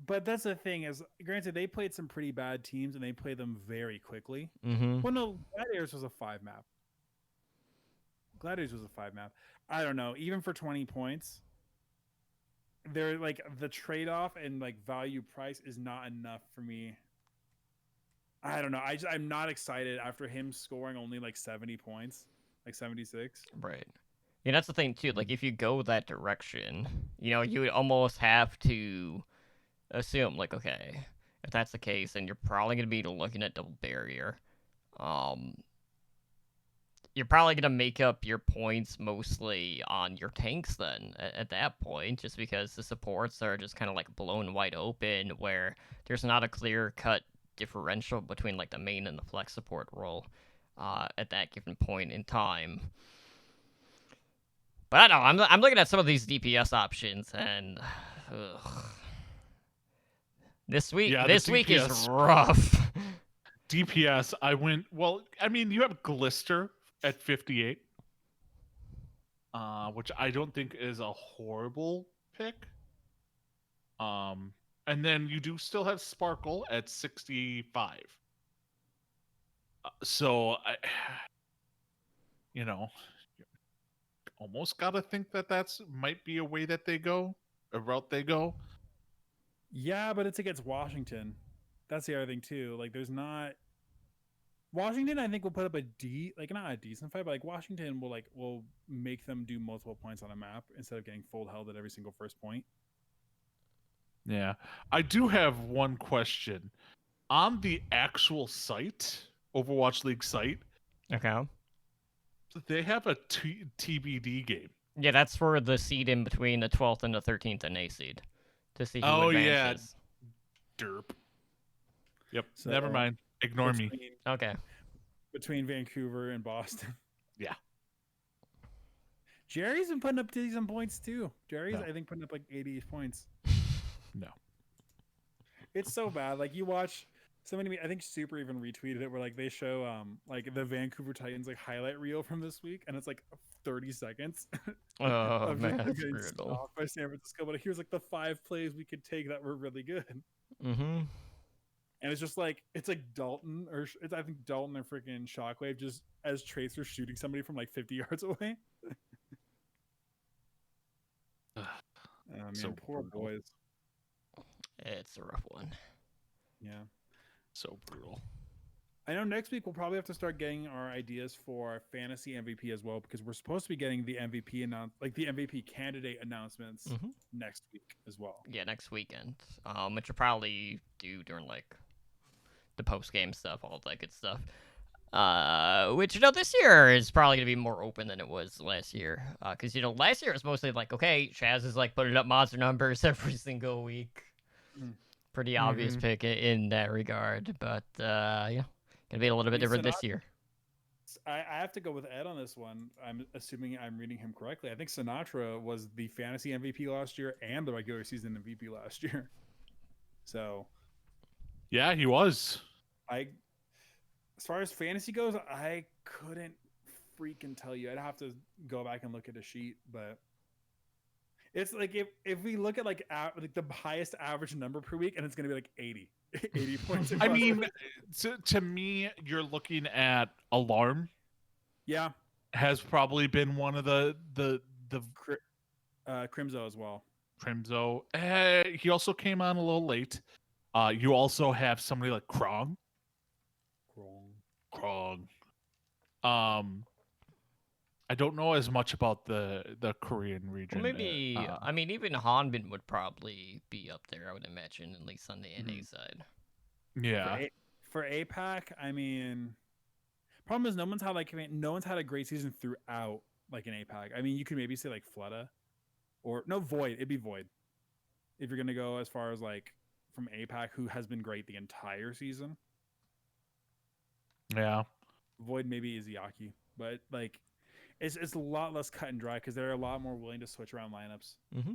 But that's the thing is, granted, they played some pretty bad teams and they played them very quickly. Well, no, Gladiators was a 5 map. Gladiators was a 5 map. I don't know. Even for 20 points, they're like the trade off and like value price is not enough for me. I don't know. I'm not excited after him scoring only like 70 points, like 76. Right. Yeah, that's the thing too. Like, if you go that direction, you would almost have to assume, like, okay, if that's the case, then you're probably gonna be looking at double barrier. Um, you're probably gonna make up your points mostly on your tanks then at that point, just because the supports are just kind of like blown wide open, where there's not a clear cut differential between like the main and the flex support role at that given point in time. But I don't know. I'm looking at some of these DPS options, and this week Yeah, the is DPS rough. DPS, I went. Well, I mean, you have Glister at 58, which I don't think is a horrible pick. And then you do still have Sparkle at 65. So I, almost gotta think that that's might be a way that they go, a route they go. Yeah, but it's against Washington. That's the other thing too. Like, there's not Washington. I think will put up like not a decent fight, but like Washington will make them do multiple points on a map instead of getting full held at every single first point. Yeah, I do have one question on the actual site, Overwatch League site. Okay. They have a TBD game. Yeah, that's for the seed in between the 12th and the 13th NA seed to see who Oh, advances. yeah. Derp. Yep. So, Never mind. Ignore me. Okay. Between Vancouver and Boston. Yeah. Jerry's been putting up decent points too. Jerry's, No. I think, putting up like 80 points. No. It's so bad. Like, you watch somebody, I think Super even retweeted it, where like they show like the Vancouver Titans like highlight reel from this week, and it's like 30 seconds. Oh of man, them that's getting brutal. stopped by San Francisco. But here's like the 5 plays we could take that were really good. Mm-hmm. And it's just like Dalton it's I think Dalton or freaking Shockwave just as Tracer shooting somebody from like 50 yards away. Oh man, So poor brutal. boys. It's a rough one. Yeah. So brutal. I know next week we'll probably have to start getting our ideas for fantasy MVP as well, because we're supposed to be getting the MVP the MVP candidate announcements Mhm. next week as well. Yeah, next weekend. Which will probably do during like the post game stuff, all that good stuff. Which this year is probably gonna be more open than it was last year. Because last year it was mostly like, okay, Chaz is like putting up monster numbers every single week. Mm. Pretty obvious pick in that regard, but yeah, gonna be a little bit different this year. I have to go with Ed on this one. I'm assuming I'm reading him correctly. I think Sinatra was the fantasy MVP last year and the regular season MVP last year. So Yeah, he was. as far as fantasy goes, I couldn't freaking tell you. I'd have to go back and look at a sheet, but it's like if we look at like the highest average number per week, and it's gonna be like 80 points. I mean, to me, you're looking at Alarm. Yeah, Has probably been one of the Crimzo as well. Crimzo. He also came on a little late. You also have somebody like Krong. I don't know as much about the Korean region. Well, maybe I mean even Hanbin would probably be up there. I would imagine, at least on the NA side. Yeah. For APAC, I mean, problem is no one's had a great season throughout like an APAC. I mean, you could maybe say like Flutta or no Void. It'd be Void if you're gonna go as far as like from APAC, who has been great the entire season. Yeah. Void maybe Izayaki, but like it's a lot less cut and dry because they're a lot more willing to switch around lineups. Mm-hmm.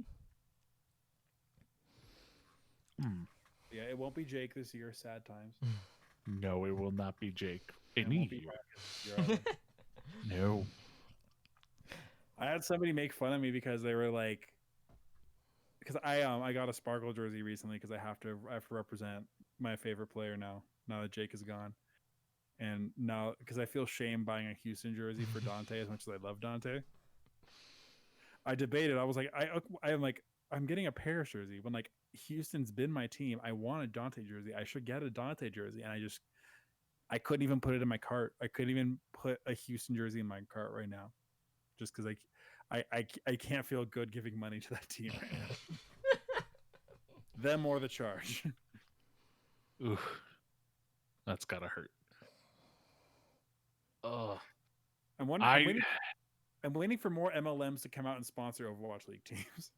Yeah, it won't be Jake this year. Sad times. No, it will not be Jake. It Any won't be year. Rocket this year either. No. I had somebody make fun of me because they were like, because I got a Sparkle jersey recently because I have to represent my favorite player now that Jake is gone, and now because I feel shame buying a Houston jersey for Dante as much as I love Dante. I debated. I was like, I'm like, I'm getting a Paris jersey when like Houston's been my team. I want a Dante jersey. I should get a Dante jersey, and I couldn't even put it in my cart. I couldn't even put a Houston jersey in my cart right now, just because I can't feel good giving money to that team right now. Them or the charge. Ooh, that's gotta hurt. Oh, I'm wondering. I'm waiting for more MLMs to come out and sponsor Overwatch League teams.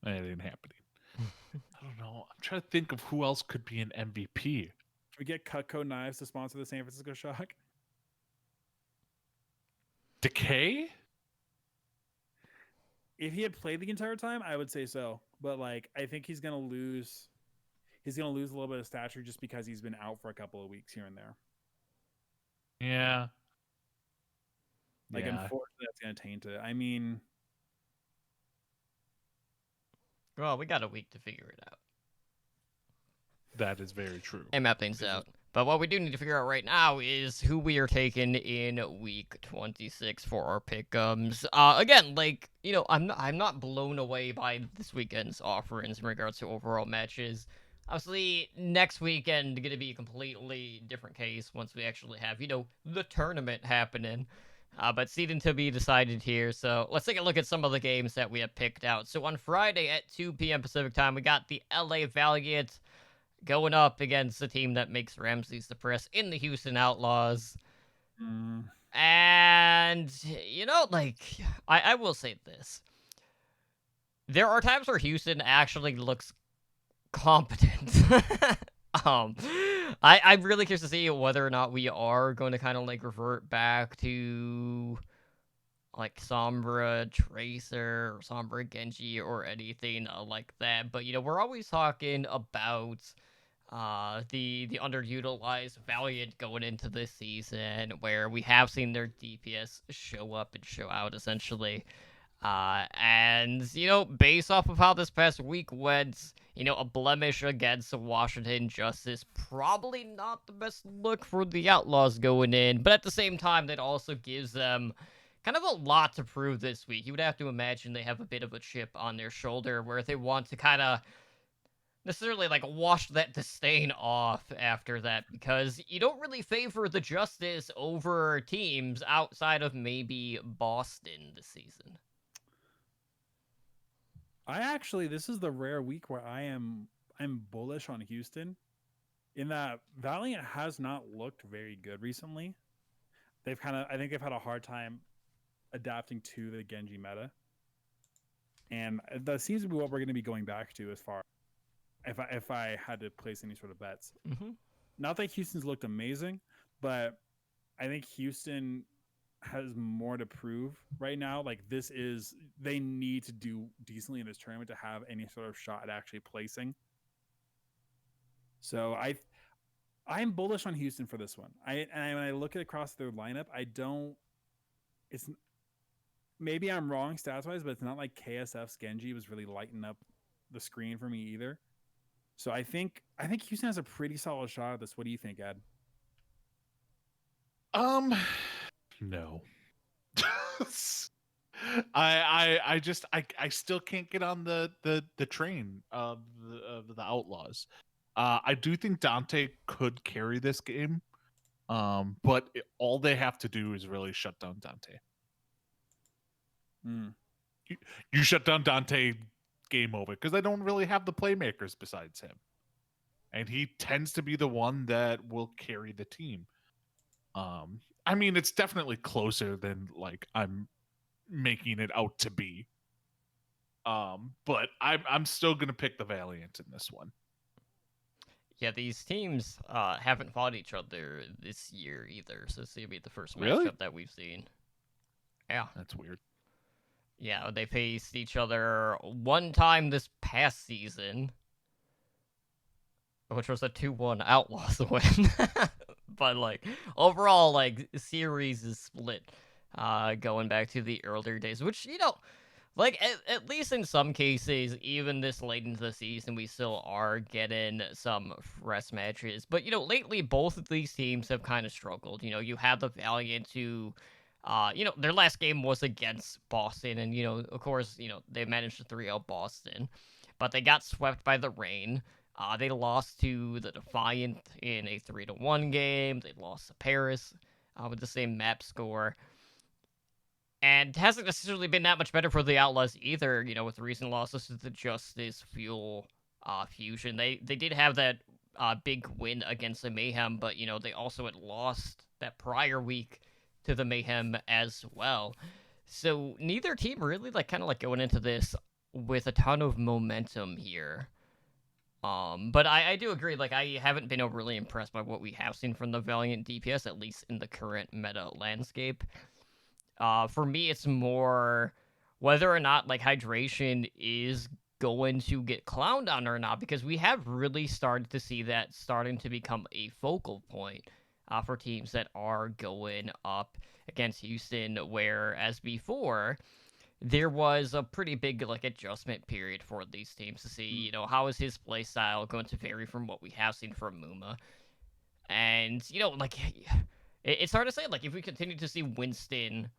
That ain't happening. I don't know. I'm trying to think of who else could be an MVP. Can we get Cutco Knives to sponsor the San Francisco Shock? Decay? If he had played the entire time, I would say so. But like, I think he's gonna lose. He's gonna lose a little bit of stature just because he's been out for a couple of weeks here and there. Yeah. Like, unfortunately, that's gonna taint it. I mean, Well, we got a week to figure it out that is very true. and map things out. But what we do need to figure out right now is who we are taking in week 26 for our pick'ems. Again, like, you know, I'm not blown away by this weekend's offerings in regards to overall matches. Obviously, next weekend going to be a completely different case once we actually have, you know, the tournament happening. But seeding to be decided here. So let's take a look at some of the games that we have picked out. So on Friday at 2 p.m. Pacific time, we got the LA Valiant going up against the team that makes Ramses the press in the Houston Outlaws. And, you know, like, I will say this. There are times where Houston actually looks competent. I'm really curious to see whether or not we are going to kind of like revert back to like Sombra Tracer or Sombra Genji or anything like that. But you know, we're always talking about the underutilized Valiant going into this season, where we have seen their DPS show up and show out essentially. And, you know, based off of how this past week went, you know, a blemish against Washington Justice, probably not the best look for the Outlaws going in, but at the same time, that also gives them kind of a lot to prove this week. You would have to imagine they have a bit of a chip on their shoulder where they want to kind of necessarily, like, wash that disdain off after that, because you don't really favor the Justice over teams outside of maybe Boston this season. This is the rare week where I'm bullish on Houston, in that Valiant has not looked very good recently. I think they've had a hard time adapting to the Genji meta, and that seems to be what we're going to be going back to as far if I had to place any sort of bets. Mm-hmm. Not that Houston's looked amazing, but I think Houston has more to prove right now. Like, they need to do decently in this tournament to have any sort of shot at actually placing. So I'm bullish on Houston for this one. When I look at across their lineup, maybe I'm wrong stats wise, but it's not like KSF's Genji was really lighting up the screen for me either. So I think Houston has a pretty solid shot at this. What do you think, Ed? No. I still can't get on the train of the Outlaws. I do think Dante could carry this game, but all they have to do is really shut down Dante. You shut down Dante, game over, because they don't really have the playmakers besides him, and he tends to be the one that will carry the team. I mean, it's definitely closer than like I'm making it out to be. But I'm still gonna pick the Valiant in this one. Yeah, these teams haven't fought each other this year either, so this will be the first Really? matchup that we've seen. Yeah. That's weird. Yeah, they faced each other one time this past season, which was a 2-1 Outlaws win. But, like, overall, like, series is split going back to the earlier days, which, you know, Like, at least in some cases, even this late into the season, we still are getting some fresh matches. But, lately, both of these teams have kind of struggled. You have the Valiant who, their last game was against Boston. And, of course, they managed to 3-0 Boston. But they got swept by the Reign. They lost to the Defiant in a 3-1 game. They lost to Paris with the same map score. And hasn't necessarily been that much better for the Outlaws either, with recent losses to the Justice Fuel Fusion. They did have that big win against the Mayhem, but, they also had lost that prior week to the Mayhem as well. So neither team really, kind of going into this with a ton of momentum here. But I do agree, I haven't been overly impressed by what we have seen from the Valiant DPS, at least in the current meta landscape. For me, it's more whether or not hydration is going to get clowned on or not, because we have really started to see that starting to become a focal point for teams that are going up against Houston, whereas before there was a pretty big adjustment period for these teams to see, how is his play style going to vary from what we have seen from Muma. And, it's hard to say, if we continue to see Winston,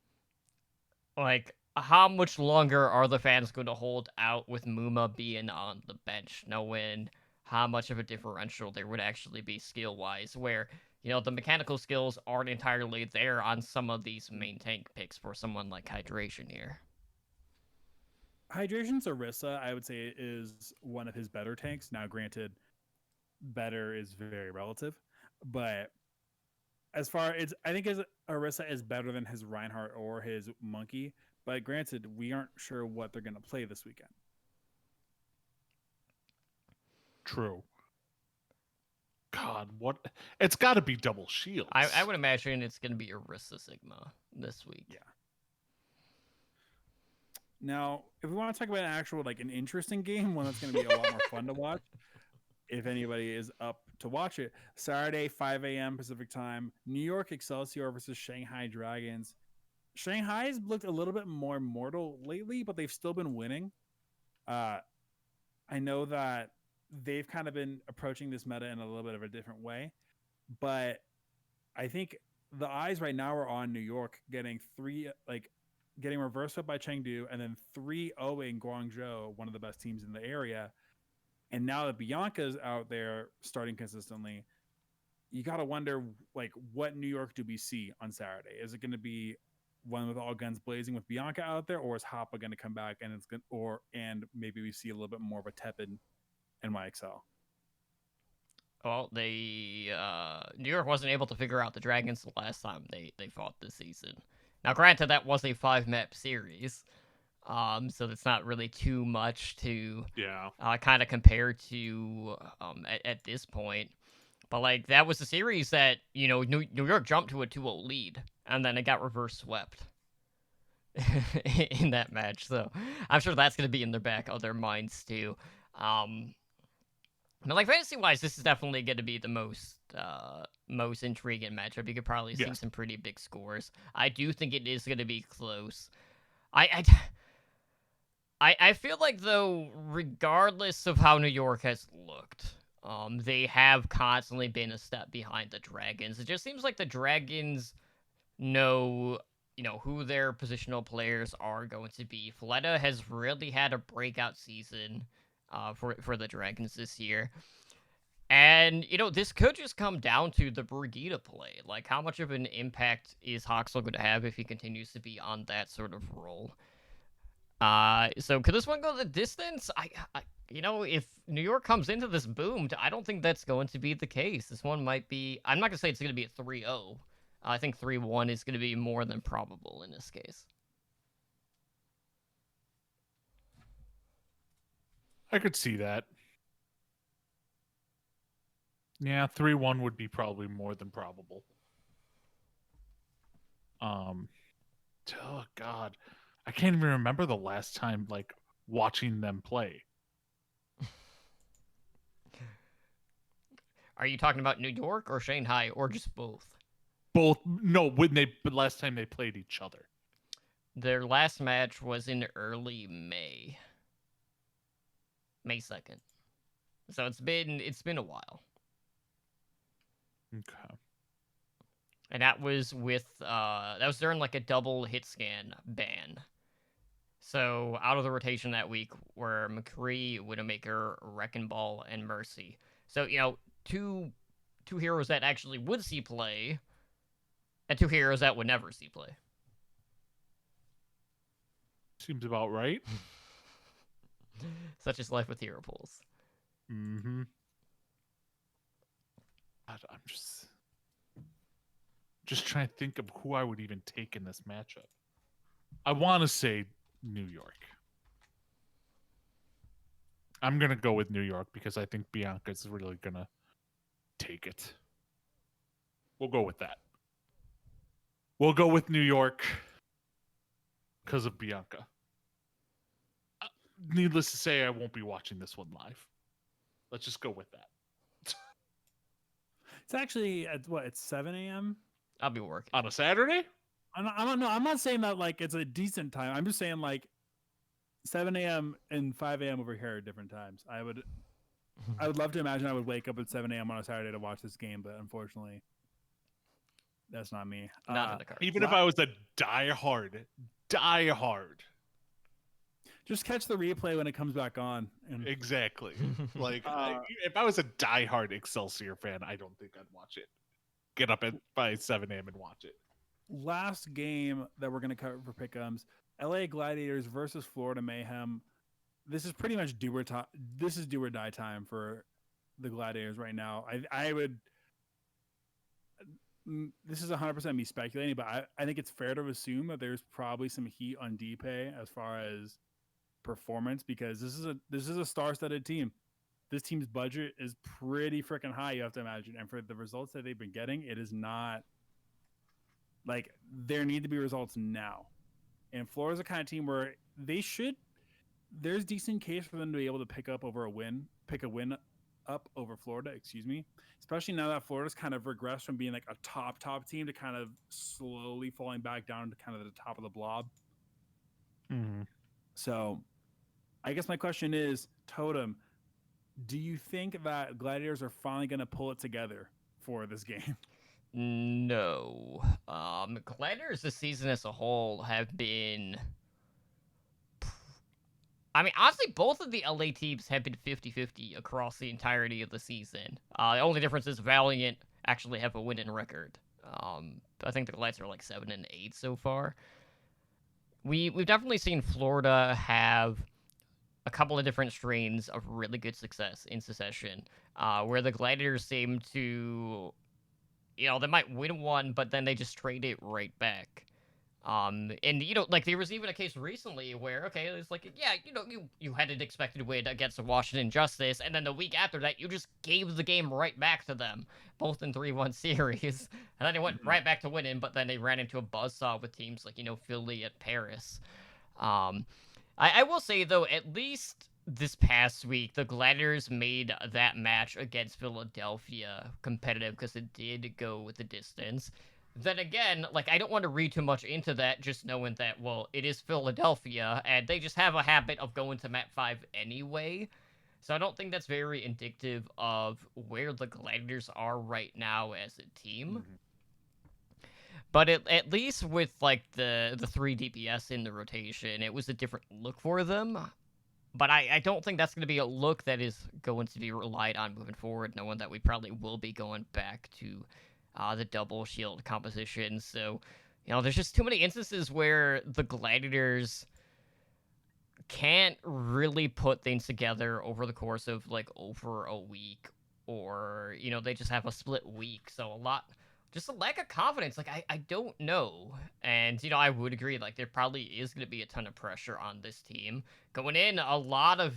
how much longer are the fans going to hold out with Muma being on the bench, knowing how much of a differential there would actually be skill-wise, where, the mechanical skills aren't entirely there on some of these main tank picks for someone like Hydration here. Hydration's Orisa, I would say, is one of his better tanks. Now, granted, better is very relative, but as far as I think his Orisa is better than his Reinhardt or his Monkey, but granted, we aren't sure what they're going to play this weekend. True. God, what? It's got to be double shields. I would imagine it's going to be Orisa Sigma this week. Yeah. Now, if we want to talk about an interesting game, one that's going to be a lot more fun to watch, if anybody is up to watch it, Saturday, 5 a.m. Pacific time, New York Excelsior versus Shanghai Dragons. Shanghai's looked a little bit more mortal lately, but they've still been winning. I know that they've kind of been approaching this meta in a little bit of a different way, but I think the eyes right now are on New York getting reversed up by Chengdu and then 3-0ing Guangzhou, one of the best teams in the area. And now that Bianca's out there starting consistently, you got to wonder, what New York do we see on Saturday? Is it going to be one with all guns blazing with Bianca out there, or is Hoppa going to come back and and maybe we see a little bit more of a tepid NYXL? Well, New York wasn't able to figure out the Dragons the last time they fought this season. Now, granted, that was a 5-map series, so that's not really too much to kind of compare to at this point. But, that was a series that, New York jumped to a 2-0 lead, and then it got reverse swept in that match. So I'm sure that's going to be in the back of their minds, too. But, fantasy-wise, this is definitely going to be the most intriguing matchup. You could probably see some pretty big scores. I do think it is going to be close. I feel like, though, regardless of how New York has looked, they have constantly been a step behind the Dragons. It just seems like the Dragons know, who their positional players are going to be. Fleta has really had a breakout season for the Dragons this year. And, this could just come down to the Brigitte play. How much of an impact is Hoxel going to have if he continues to be on that sort of role? So could this one go the distance? If New York comes into this boomed, I don't think that's going to be the case. This one might be... I'm not going to say it's going to be a 3-0. I think 3-1 is going to be more than probable in this case. I could see that. Yeah, 3-1 would be probably more than probable. Oh, God. I can't even remember the last time, watching them play. Are you talking about New York or Shanghai or just both? Both. No, last time they played each other. Their last match was in early May. May 2nd. So it's been a while. Okay. And that was during like a double hit scan ban. So out of the rotation that week were McCree, Widowmaker, Wrecking Ball, and Mercy. So, two heroes that actually would see play, and two heroes that would never see play. Seems about right. Such is life with hero pools. Mm-hmm. God, I'm just trying to think of who I would even take in this matchup. I want to say New York. I'm gonna go with New York because I think Bianca's really gonna take it. We'll go with that. We'll go with New York because of Bianca. Needless to say, I won't be watching this one live. Let's just go with that. It's actually at what? It's 7 a.m. I'll be working. On a Saturday? I'm not saying that like it's a decent time. I'm just saying like 7 a.m. and 5 a.m. over here are different times. I would love to imagine I would wake up at 7 a.m. on a Saturday to watch this game, but unfortunately, that's not me. Not in the cards. Even if I was a diehard, just catch the replay when it comes back on. And exactly. Like if I was a diehard Excelsior fan, I don't think I'd watch it. Get up by 7 a.m. and watch it. last game that we're going to cover for pick'ems, LA Gladiators versus Florida Mayhem. This is pretty much do or die time for the Gladiators right now. I would. This is 100% me speculating, but I think it's fair to assume that there's probably some heat on DPay as far as performance, because this is a star-studded team. This team's budget is pretty freaking high, you have to imagine, and for the results that they've been getting, it is not like there need to be results now. And Florida's a kind of team where there's decent case for them to be able to pick a win up over Florida, especially now that Florida's kind of regressed from being like a top team to kind of slowly falling back down to kind of the top of the blob. Mm-hmm. So I guess my question is, Totem, do you think that Gladiators are finally going to pull it together for this game? No. Gladiators this season as a whole have been... I mean, honestly, both of the LA teams have been 50-50 across the entirety of the season. The only difference is Valiant actually have a winning record. I think the Gladiators are like 7-8 so far. We've definitely seen Florida have a couple of different strains of really good success in Secession, where the Gladiators seem to, they might win one, but then they just trade it right back. And like there was even a case recently where, okay, it's like, yeah, you had an expected win against the Washington Justice, and then the week after that, you just gave the game right back to them, both in 3-1 series, and then they went right back to winning, but then they ran into a buzzsaw with teams like, Philly at Paris. I will say, though, at least this past week, the Gladiators made that match against Philadelphia competitive because it did go with the distance. Then again, like, I don't want to read too much into that, just knowing that, well, it is Philadelphia, and they just have a habit of going to map 5 anyway. So I don't think that's very indicative of where the Gladiators are right now as a team. Mm-hmm. But at least with, like, the 3 DPS in the rotation, it was a different look for them. But I don't think that's going to be a look that is going to be relied on moving forward, knowing that we probably will be going back to the double shield composition. So, there's just too many instances where the Gladiators can't really put things together over the course of, like, over a week. Or, they just have a split week. So just a lack of confidence. Like, I don't know. And, I would agree, like, there probably is going to be a ton of pressure on this team. Going in, a lot of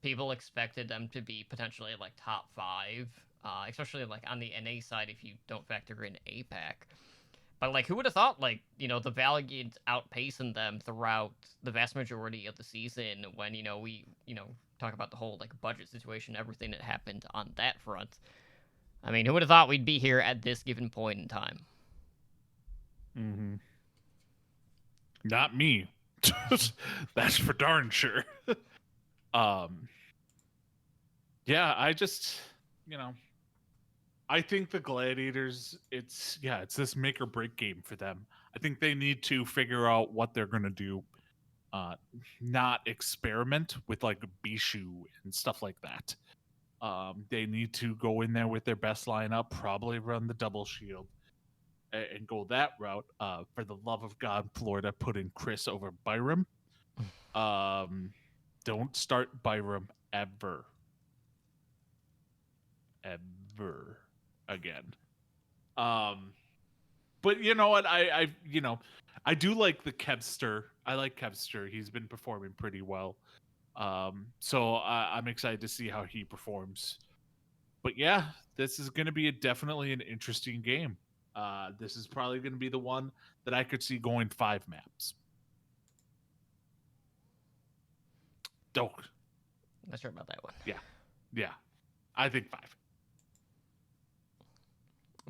people expected them to be potentially, like, top 5. Especially, like, on the NA side if you don't factor in APAC. But, like, who would have thought, like, the Valiant outpacing them throughout the vast majority of the season when, we, talk about the whole, like, budget situation, everything that happened on that front. I mean, who would have thought we'd be here at this given point in time? Mm-hmm. Not me. That's for darn sure. Yeah, I just, you know, I think the Gladiators, it's this make or break game for them. I think they need to figure out what they're gonna do. Uh, Not experiment with like Bishu and stuff like that. They need to go in there with their best lineup, probably run the double shield, and go that route. For the love of God, Florida, put in Chris over Byram. Don't start Byram ever again. But you know what? I do like the Kevster. I like Kevster. He's been performing pretty well. So I'm excited to see how he performs. But yeah, this is going to be definitely an interesting game. This is probably going to be the one that I could see going 5 maps. Don't. Not sure about that one. Yeah. I think 5.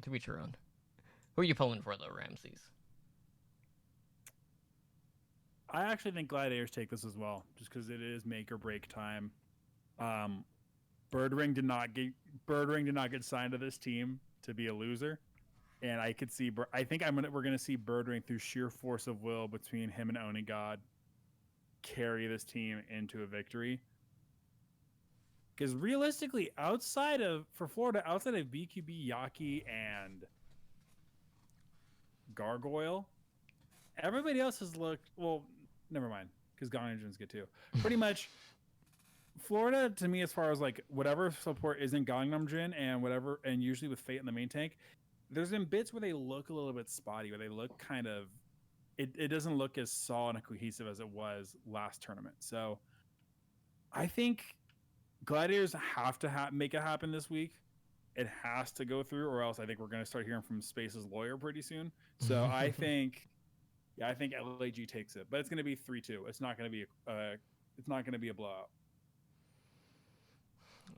To each your own. Who are you pulling for, though, Ramses? I actually think Gladiators take this as well, just because it is make or break time. Birdring did not get signed to this team to be a loser, and I could see. I think we're gonna see Birdring through sheer force of will between him and Onigod carry this team into a victory. Because realistically, outside of BQB, Yaki, and Gargoyle, everybody else has looked well. Never mind, because Gongninjin's good too. Pretty much, Florida to me, as far as like whatever support isn't Gangnam Jin and usually with Fate in the main tank, there's been bits where they look a little bit spotty, where they look kind of it doesn't look as solid and cohesive as it was last tournament. So I think Gladiators have to make it happen this week. It has to go through, or else I think we're going to start hearing from Space's lawyer pretty soon. So I think LAG takes it, but it's going to be 3-2. It's not going to be a blowout.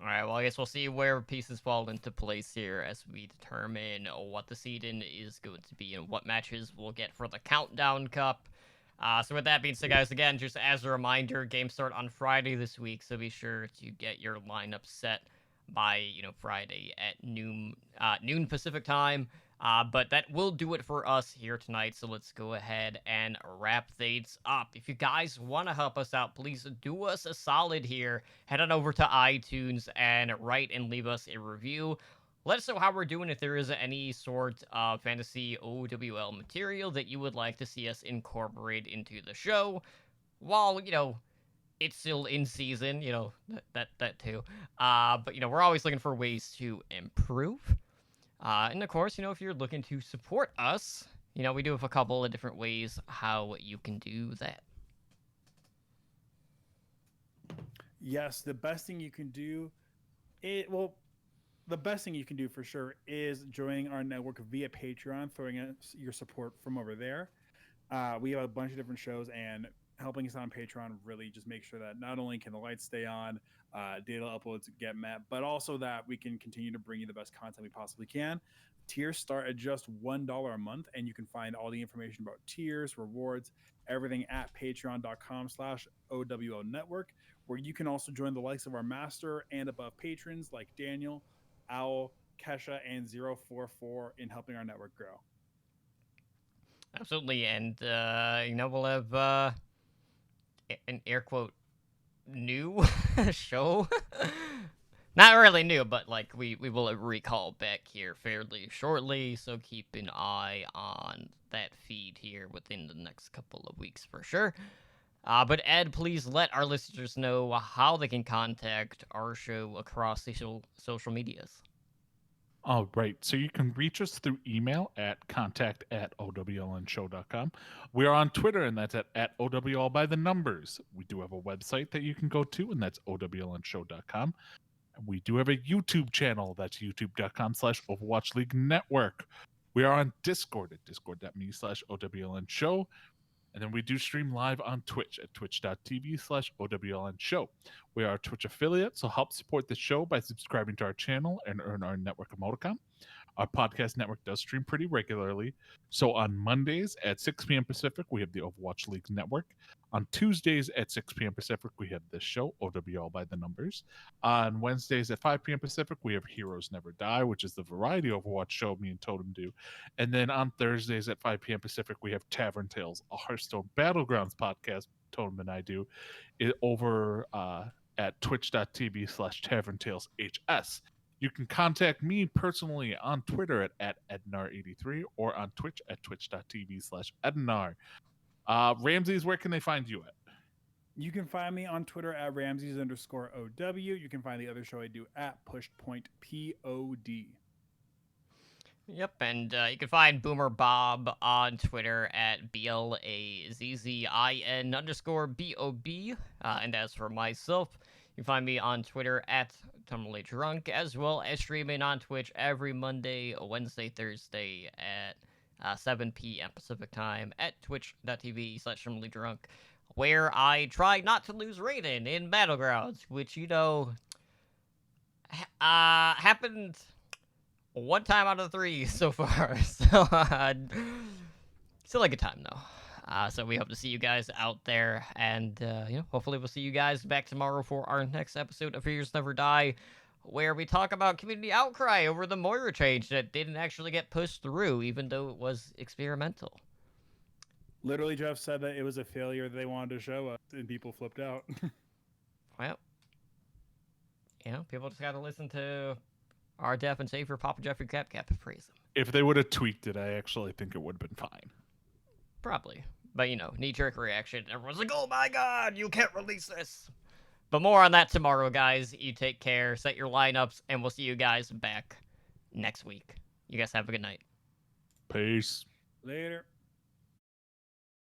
All right, well, I guess we'll see where pieces fall into place here as we determine what the seeding is going to be and what matches we'll get for the Countdown Cup. So with that being said, guys, again, just as a reminder, games start on Friday this week, so be sure to get your lineup set by, Friday at noon Pacific time. But that will do it for us here tonight, so let's go ahead and wrap things up. If you guys want to help us out, please do us a solid here. Head on over to iTunes and write and leave us a review. Let us know how we're doing, if there is any sort of fantasy OWL material that you would like to see us incorporate into the show. While, it's still in season, that too. But, we're always looking for ways to improve. And of course, if you're looking to support us, we do have a couple of different ways how you can do that. Yes, the best thing you can do, the best thing you can do for sure is joining our network via Patreon, throwing us your support from over there. We have a bunch of different shows, and helping us on Patreon really just make sure that not only can the lights stay on, data uploads get met, but also that we can continue to bring you the best content we possibly can. Tiers start at just $1 a month, and you can find all the information about tiers, rewards, everything at patreon.com/OWL network, where you can also join the likes of our master and above patrons like Daniel, Owl, Kesha, and 044 in helping our network grow. Absolutely, and we'll have an air quote new show. Not really new, but we will recall back here fairly shortly, so keep an eye on that feed here within the next couple of weeks for sure. But Ed, please let our listeners know how they can contact our show across social medias. All right. So you can reach us through email at contact@owlnshow.com. We are on Twitter, and that's at OWL by the numbers. We do have a website that you can go to, and that's owlnshow.com. And we do have a YouTube channel. That's youtube.com/Overwatch League Network. We are on Discord at discord.me/OWLNshow. And then we do stream live on Twitch at twitch.tv/OWLNshow. We are a Twitch affiliate, so help support the show by subscribing to our channel and earn our network emoticon. Our podcast network does stream pretty regularly. So on Mondays at 6 p.m. Pacific, we have the Overwatch League Network. On Tuesdays at 6 p.m. Pacific, we have this show, OWL by the Numbers. On Wednesdays at 5 p.m. Pacific, we have Heroes Never Die, which is the variety Overwatch show me and Totem do. And then on Thursdays at 5 p.m. Pacific, we have Tavern Tales, a Hearthstone Battlegrounds podcast Totem and I do over at twitch.tv/Tavern Tales HS. You can contact me personally on Twitter at Ednar83 or on Twitch at twitch.tv/Ednar. Ramses, where can they find you at? You can find me on Twitter at Ramses_OW. You can find the other show I do at PushedPointPod. Yep, and you can find Boomer Bob on Twitter at BLAZZIN_BOB. And as for myself, you can find me on Twitter at Terminally Drunk, as well as streaming on Twitch every Monday, Wednesday, Thursday at 7 p.m. Pacific time at twitch.tv/Terminally Drunk, where I try not to lose Raiden in Battlegrounds, which, happened one time out of 3 so far. So, still a good time, though. So we hope to see you guys out there, and hopefully we'll see you guys back tomorrow for our next episode of Heroes Never Die, where we talk about community outcry over the Moira change that didn't actually get pushed through, even though it was experimental. Literally, Jeff said that it was a failure that they wanted to show us, and people flipped out. Well, people just gotta listen to our Deaf and Savior Papa Jeffrey Cap praise him. If they would have tweaked it, I actually think it would have been fine. Probably. But, knee-jerk reaction. Everyone's like, oh my god, you can't release this. But more on that tomorrow, guys. You take care, set your lineups, and we'll see you guys back next week. You guys have a good night. Peace. Later.